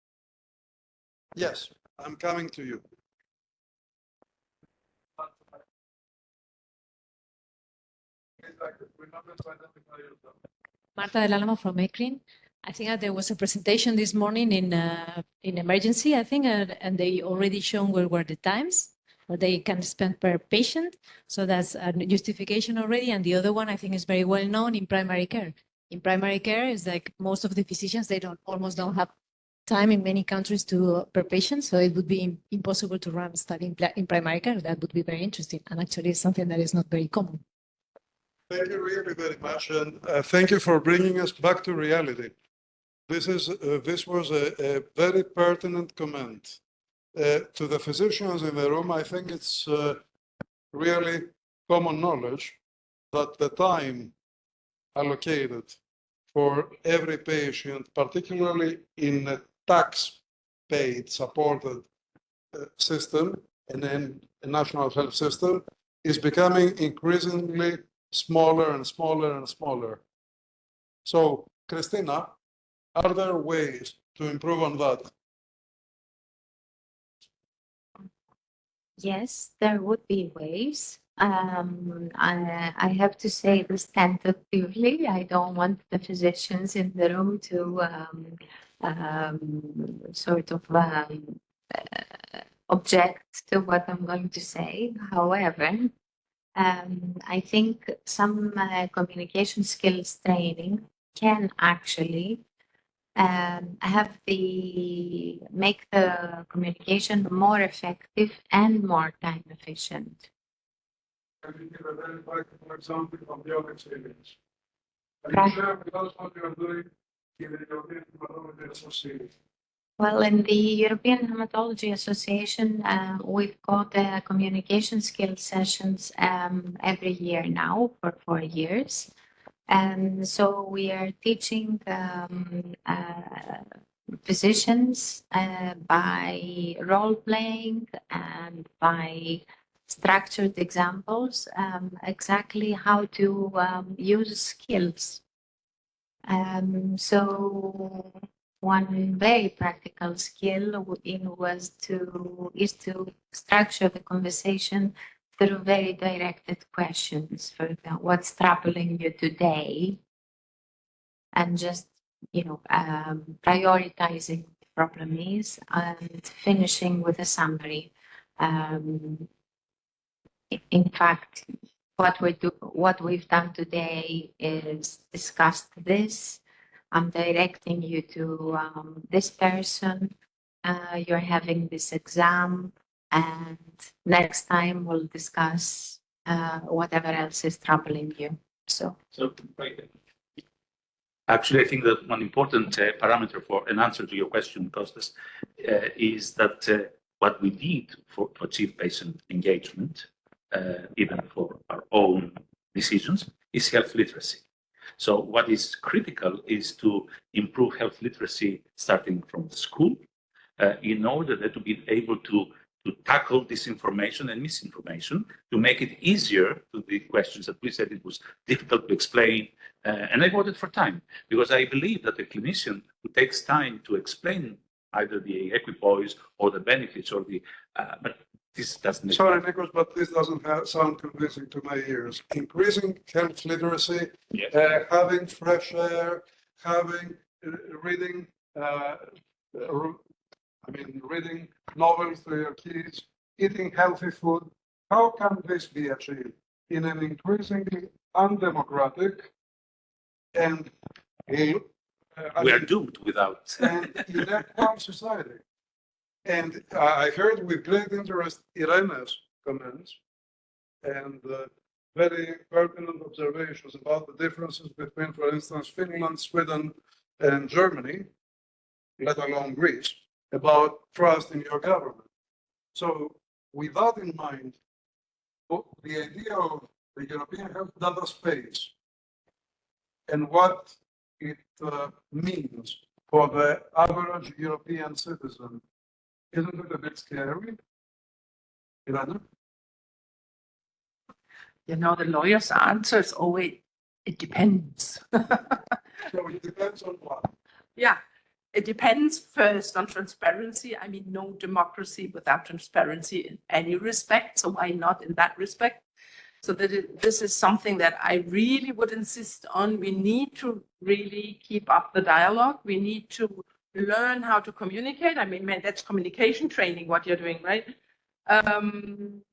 Yes, I'm coming to you. Marta del Alamo from ECRIN. I think that there was a presentation this morning in emergency, I think, and they already shown where were the times what they can spend per patient. So that's a justification already. And the other one I think is very well known in primary care. In primary care is like most of the physicians, they almost don't have time in many countries to per patient. So it would be impossible to run a study in primary care. That would be very interesting. And actually it's something that is not very common. Thank you really very much, and thank you for bringing us back to reality. This was a very pertinent comment. To the physicians in the room, I think it's really common knowledge that the time allocated for every patient, particularly in a tax-paid supported system and then a national health system, is becoming increasingly smaller and smaller and smaller. So, Christina, are there ways to improve on that? Yes, there would be ways. I have to say this tentatively. I don't want the physicians in the room to sort of object to what I'm going to say. However, I think some communication skills training can actually make the communication more effective and more time efficient. Can you give a very practical example from your experience? Can Right. you share with us what you are doing in the European Hematology Association? Well, in the European Hematology Association, we've got communication skills sessions every year now for 4 years. And so we are teaching physicians by role playing and by structured examples exactly how to use skills. So one very practical skill is to structure the conversation through very directed questions. For example, what's troubling you today? And just, prioritizing what the problem is and finishing with a summary. In fact, what we've done today is discussed this. I'm directing you to this person. You're having this exam, and next time we'll discuss whatever else is troubling you. So actually, I think that one important parameter for an answer to your question, Costas, is that what we need to achieve patient engagement, even for our own decisions, is health literacy. So what is critical is to improve health literacy starting from the school in order to be able to tackle disinformation and misinformation, to make it easier to the questions that we said it was difficult to explain. And I voted for time because I believe that a clinician who takes time to explain either the equipoise or the benefits or the, but this doesn't. Sorry, Nikos, but this doesn't sound convincing to my ears. Increasing health literacy, Yes. Having fresh air, having reading, reading novels to your kids, eating healthy food. How can this be achieved in an increasingly undemocratic and We are doomed without. and inequal society? And I heard with great interest Irene's comments and very pertinent observations about the differences between, for instance, Finland, Sweden, and Germany, let alone Greece, about trust in your government. So with that in mind, the idea of the European health data space and what it means for the average European citizen, isn't it a bit scary? Irene? The lawyer's answer is always, it depends. So it depends on what? Yeah, it depends first on transparency. I mean, no democracy without transparency in any respect. So why not in that respect? So this is something that I really would insist on. We need to really keep up the dialogue. We need to learn how to communicate. I mean, that's communication training, what you're doing, right?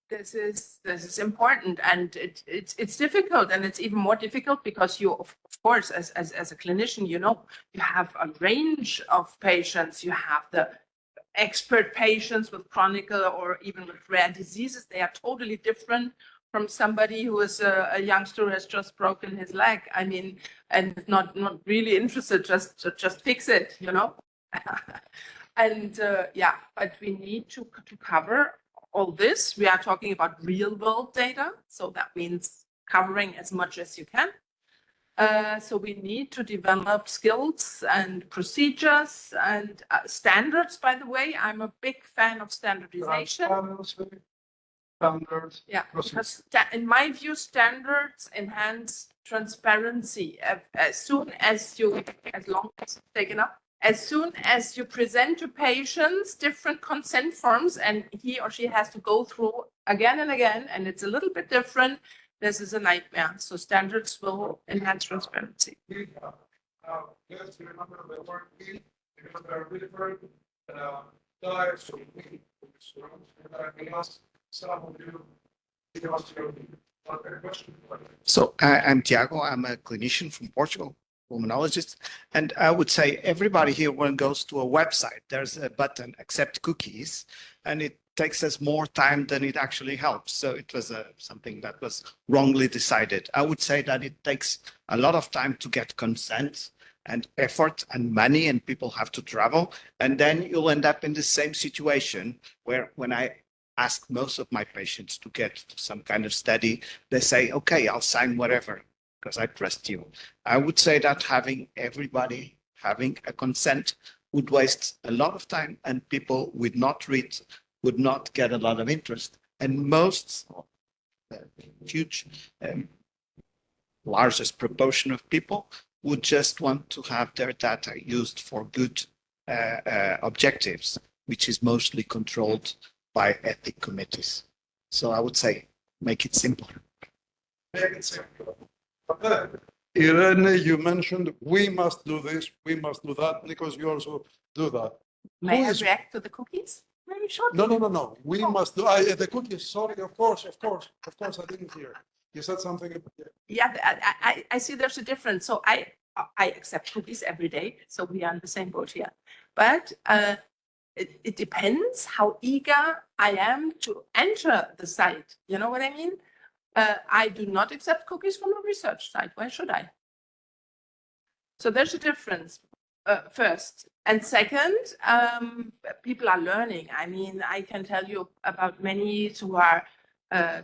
This is important, and it's difficult, and it's even more difficult because you, of course, as a clinician, you have a range of patients. You have the expert patients with chronic or even with rare diseases. They are totally different from somebody who is a youngster who has just broken his leg. I mean, and not really interested, just fix it, And but we need to cover all this. We are talking about real world data, so that means covering as much as you can. So we need to develop skills and procedures and standards. By the way, I'm a big fan of standardization. Standards. Yeah, because in my view, standards enhance transparency. As long as it's taken up, as soon as you present to patients different consent forms and he or she has to go through again and again, and it's a little bit different, this is a nightmare. So standards will enhance transparency. Let's remember the word we, because there are different types of we. And I will ask some of you to ask your question. So I'm Tiago. I'm a clinician from Portugal, pulmonologist. And I would say everybody here, when goes to a website, there's a button, accept cookies, and it takes us more time than it actually helps. So it was something that was wrongly decided. I would say that it takes a lot of time to get consent and effort and money, and people have to travel. And then you'll end up in the same situation where when I ask most of my patients to get to some kind of study, they say, okay, I'll sign whatever, because I trust you. I would say that having everybody having a consent would waste a lot of time, and people would not read, would not get a lot of interest. And most huge, largest proportion of people would just want to have their data used for good objectives, which is mostly controlled by ethic committees. So I would say, make it simple. Make it simple. Irene, you mentioned we must do this, we must do that. Nikos, you also do that. May I react to the cookies? Very shortly. No. We must do the cookies. Sorry, of course. I didn't hear. You said something. Yeah, I see there's a difference. So I accept cookies every day. So we are in the same boat here. But it depends how eager I am to enter the site. You know what I mean? I do not accept cookies from a research site. Why should I? So there's a difference, first. And second, people are learning. I mean, I can tell you about many who are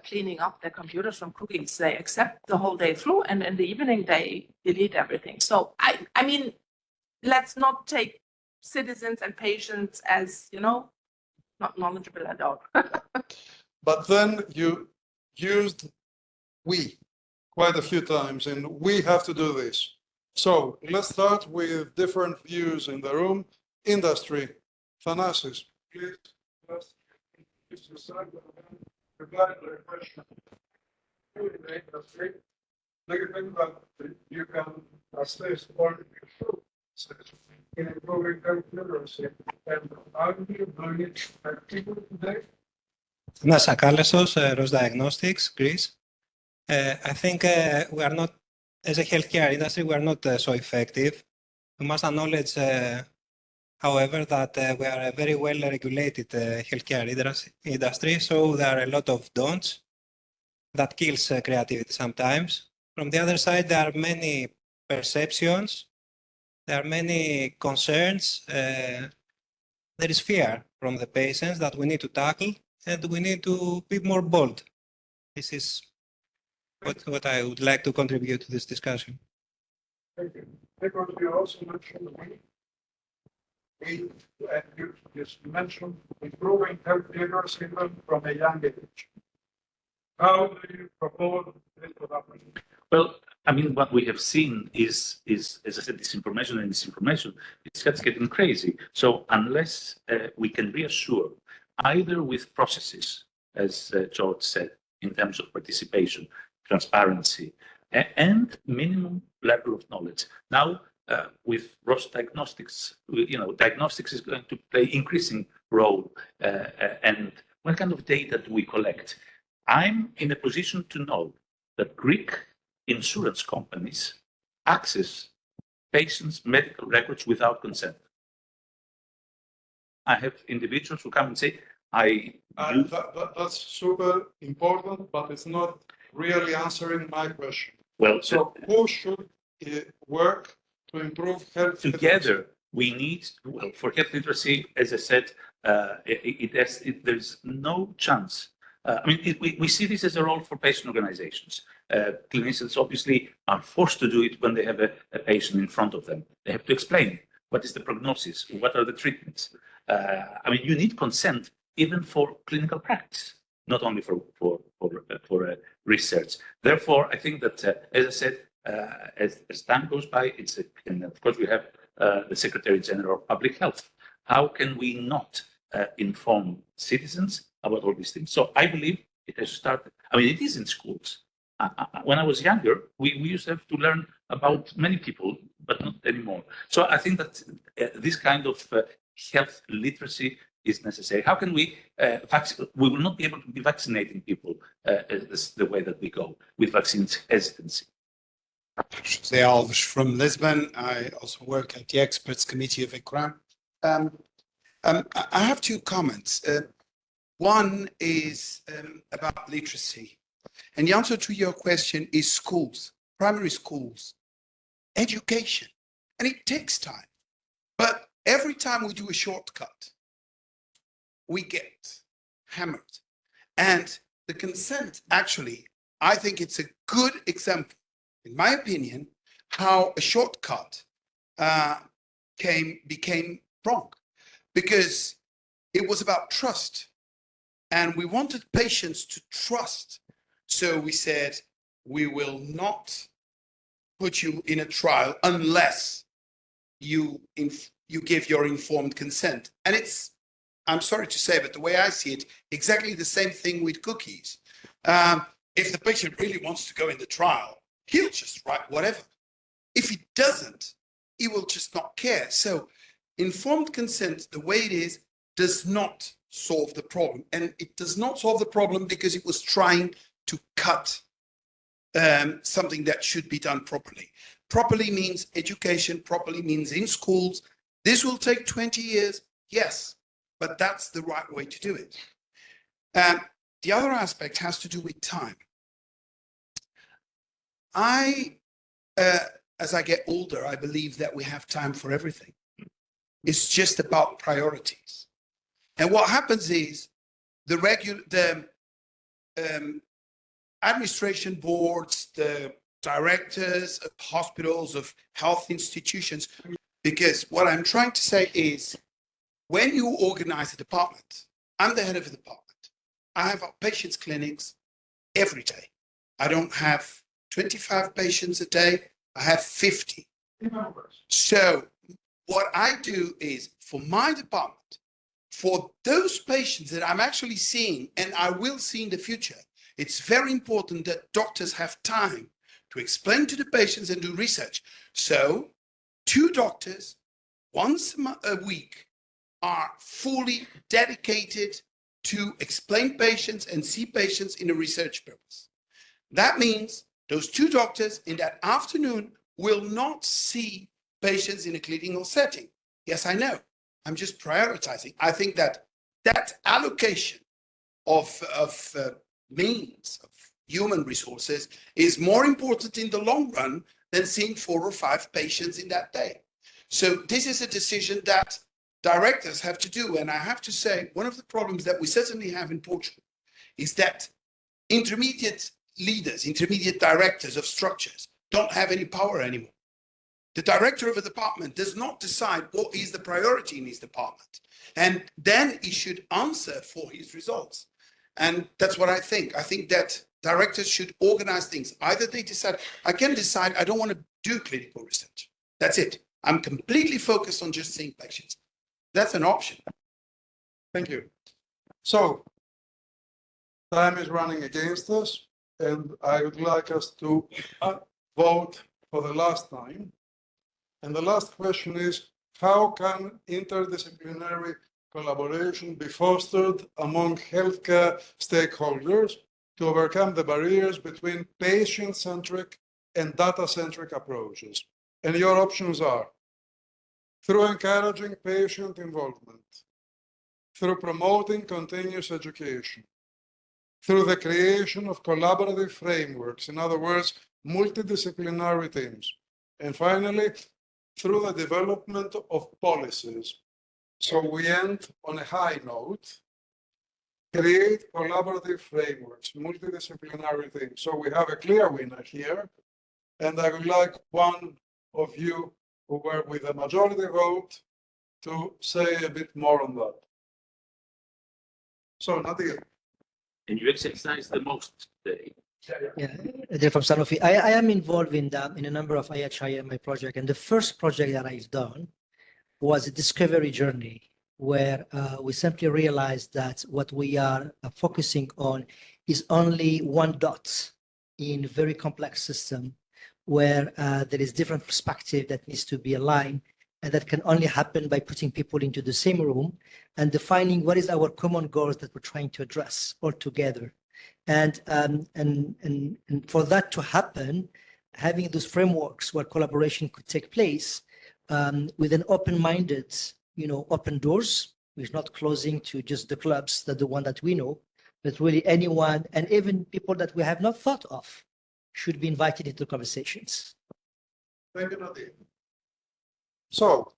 cleaning up their computers from cookies. They accept the whole day through, and in the evening they delete everything. So I mean, let's not take citizens and patients as, not knowledgeable at all. But then you used we quite a few times, and we have to do this. So let's start with different views in the room. Industry, Thanasis, please. Regarding the question, in the industry, do you think that you can assist all in improving health literacy? And are you doing it actively today? Nas Akallesos, Ros Diagnostics, Greece. I think we are not, as a healthcare industry, we are not so effective. We must acknowledge, however, that we are a very well regulated healthcare industry, so there are a lot of don'ts that kills creativity sometimes. From the other side, there are many perceptions, there are many concerns, there is fear from the patients that we need to tackle, and we need to be more bold. This is what I would like to contribute to this discussion. Thank you. Because you also mentioned you just mentioned improving health literacy from a young age. How do you propose this to happen? Well, I mean, what we have seen is as I said, disinformation and misinformation. It's getting crazy. So unless we can reassure, either with processes, as George said, in terms of participation, transparency, and minimum level of knowledge. Now, with Roche Diagnostics, diagnostics is going to play increasing role. And what kind of data do we collect? I'm in a position to know that Greek insurance companies access patients' medical records without consent. I have individuals who come and say, that's super important, but it's not really answering my question. Well, so who should work to improve health together literacy? We need, well, for health literacy, as I said, there's no chance. I mean, we see this as a role for patient organizations. Clinicians obviously are forced to do it when they have a patient in front of them. They have to explain what is the prognosis, what are the treatments. I mean, you need consent even for clinical practice, not only for research. Therefore, I think that, as I said, as time goes by, and of course we have the Secretary General of Public Health. How can we not inform citizens about all these things? So I believe it has started. I mean, it is in schools. When I was younger, we used to have to learn about many people, but not anymore. So I think that this kind of health literacy is necessary. How can we we will not be able to be vaccinating people the way that we go with vaccines hesitancy. José Alves from Lisbon. I also work at the Experts Committee of ECRIN. I have two comments. One is about literacy. And the answer to your question is schools, primary schools, education. And it takes time. But every time we do a shortcut, we get hammered. And the consent, actually, I think it's a good example, in my opinion, how a shortcut became wrong. Because it was about trust. And we wanted patients to trust. So we said, we will not put you in a trial unless you give your informed consent. And it's, I'm sorry to say, but the way I see it, exactly the same thing with cookies. If the patient really wants to go in the trial, he'll just write whatever. If he doesn't, he will just not care. So informed consent, the way it is, does not solve the problem. And it does not solve the problem because it was trying to cut something that should be done properly. Properly means education, properly means in schools. This will take 20 years, yes, but that's the right way to do it. The other aspect has to do with time. As I get older, I believe that we have time for everything. It's just about priorities. And what happens is the administration boards, the directors of hospitals, of health institutions, because what I'm trying to say is when you organize a department, I'm the head of a department. I have patients' clinics every day. I don't have 25 patients a day. I have 50. So what I do is for my department, for those patients that I'm actually seeing and I will see in the future, it's very important that doctors have time to explain to the patients and do research. So 2 doctors once a week are fully dedicated to explain patients and see patients in a research purpose. That means those 2 doctors in that afternoon will not see patients in a clinical setting. Yes, I know. I'm just prioritizing. I think that that allocation of means, of human resources, is more important in the long run than seeing 4 or 5 patients in that day. So this is a decision that directors have to do. And I have to say, one of the problems that we certainly have in Portugal is that intermediate leaders, intermediate directors of structures don't have any power anymore. The director of a department does not decide what is the priority in his department. And then he should answer for his results. And that's what I think. I think that directors should organize things. Either they decide, I can decide I don't want to do clinical research. That's it. I'm completely focused on just seeing patients. That's an option. Thank you. So, time is running against us, and I would like us to vote for the last time. And the last question is, how can interdisciplinary collaboration be fostered among healthcare stakeholders to overcome the barriers between patient-centric and data-centric approaches? And your options are through encouraging patient involvement, through promoting continuous education, through the creation of collaborative frameworks, in other words, multidisciplinary teams, and finally, through the development of policies. So we end on a high note, create collaborative frameworks, multidisciplinary teams. So we have a clear winner here, and I would like one of you who were with a majority vote to say a bit more on that. So Nadia. And you exercise the most today. Yeah, they're from Sanofi. I am involved in a number of IHIMI projects, and the first project that I've done was a discovery journey where we simply realized that what we are focusing on is only one dot in a very complex system where there is different perspective that needs to be aligned, and that can only happen by putting people into the same room and defining what is our common goals that we're trying to address all together. And for that to happen, having those frameworks where collaboration could take place with an open-minded, open doors, we're not closing to just the clubs, that the one that we know, but really anyone and even people that we have not thought of should be invited into conversations. Thank you, Nadim. So,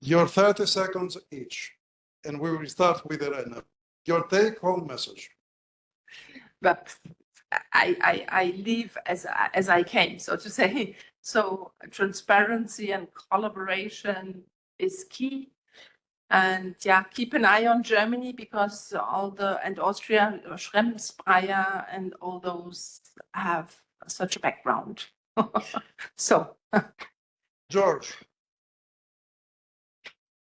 your 30 seconds each, and we will start with Irene. Your take-home message. But I leave as I came, so to say. So transparency and collaboration is key. And yeah, keep an eye on Germany because and Austria, Schrems, Breyer, and all those have such a background. So. George.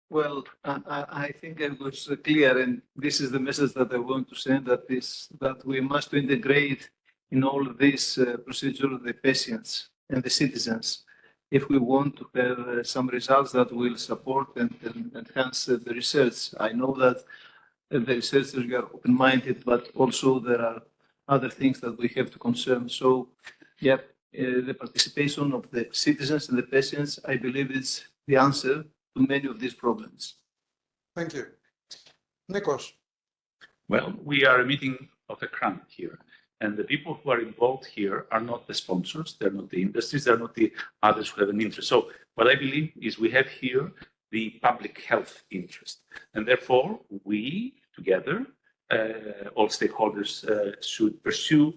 Well, I think I was clear, and this is the message that I want to send, that we must integrate in all this procedure the patients and the citizens if we want to have some results that will support and enhance the research. I know that the researchers are open-minded, but also there are other things that we have to concern. So, yeah, the participation of the citizens and the patients, I believe, is the answer to many of these problems. Thank you. Nikos. Well, we are a meeting of ECRIN here, and the people who are involved here are not the sponsors, they're not the industries, they're not the others who have an interest. So what I believe is we have here the public health interest, and therefore we together, all stakeholders should pursue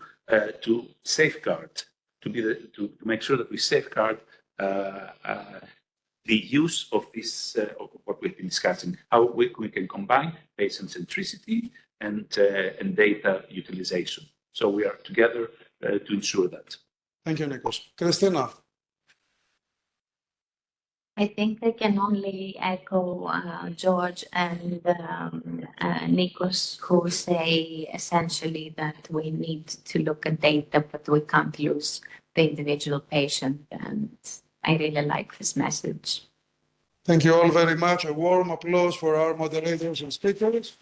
to safeguard, to make sure that we safeguard the use of this, of what we've been discussing, how we can combine patient centricity and data utilization. So we are together to ensure that. Thank you, Nikos. Christina. I think I can only echo George and Nikos, who say essentially that we need to look at data, but we can't lose the individual patient. And I really like this message. Thank you all very much. A warm applause for our moderators and speakers.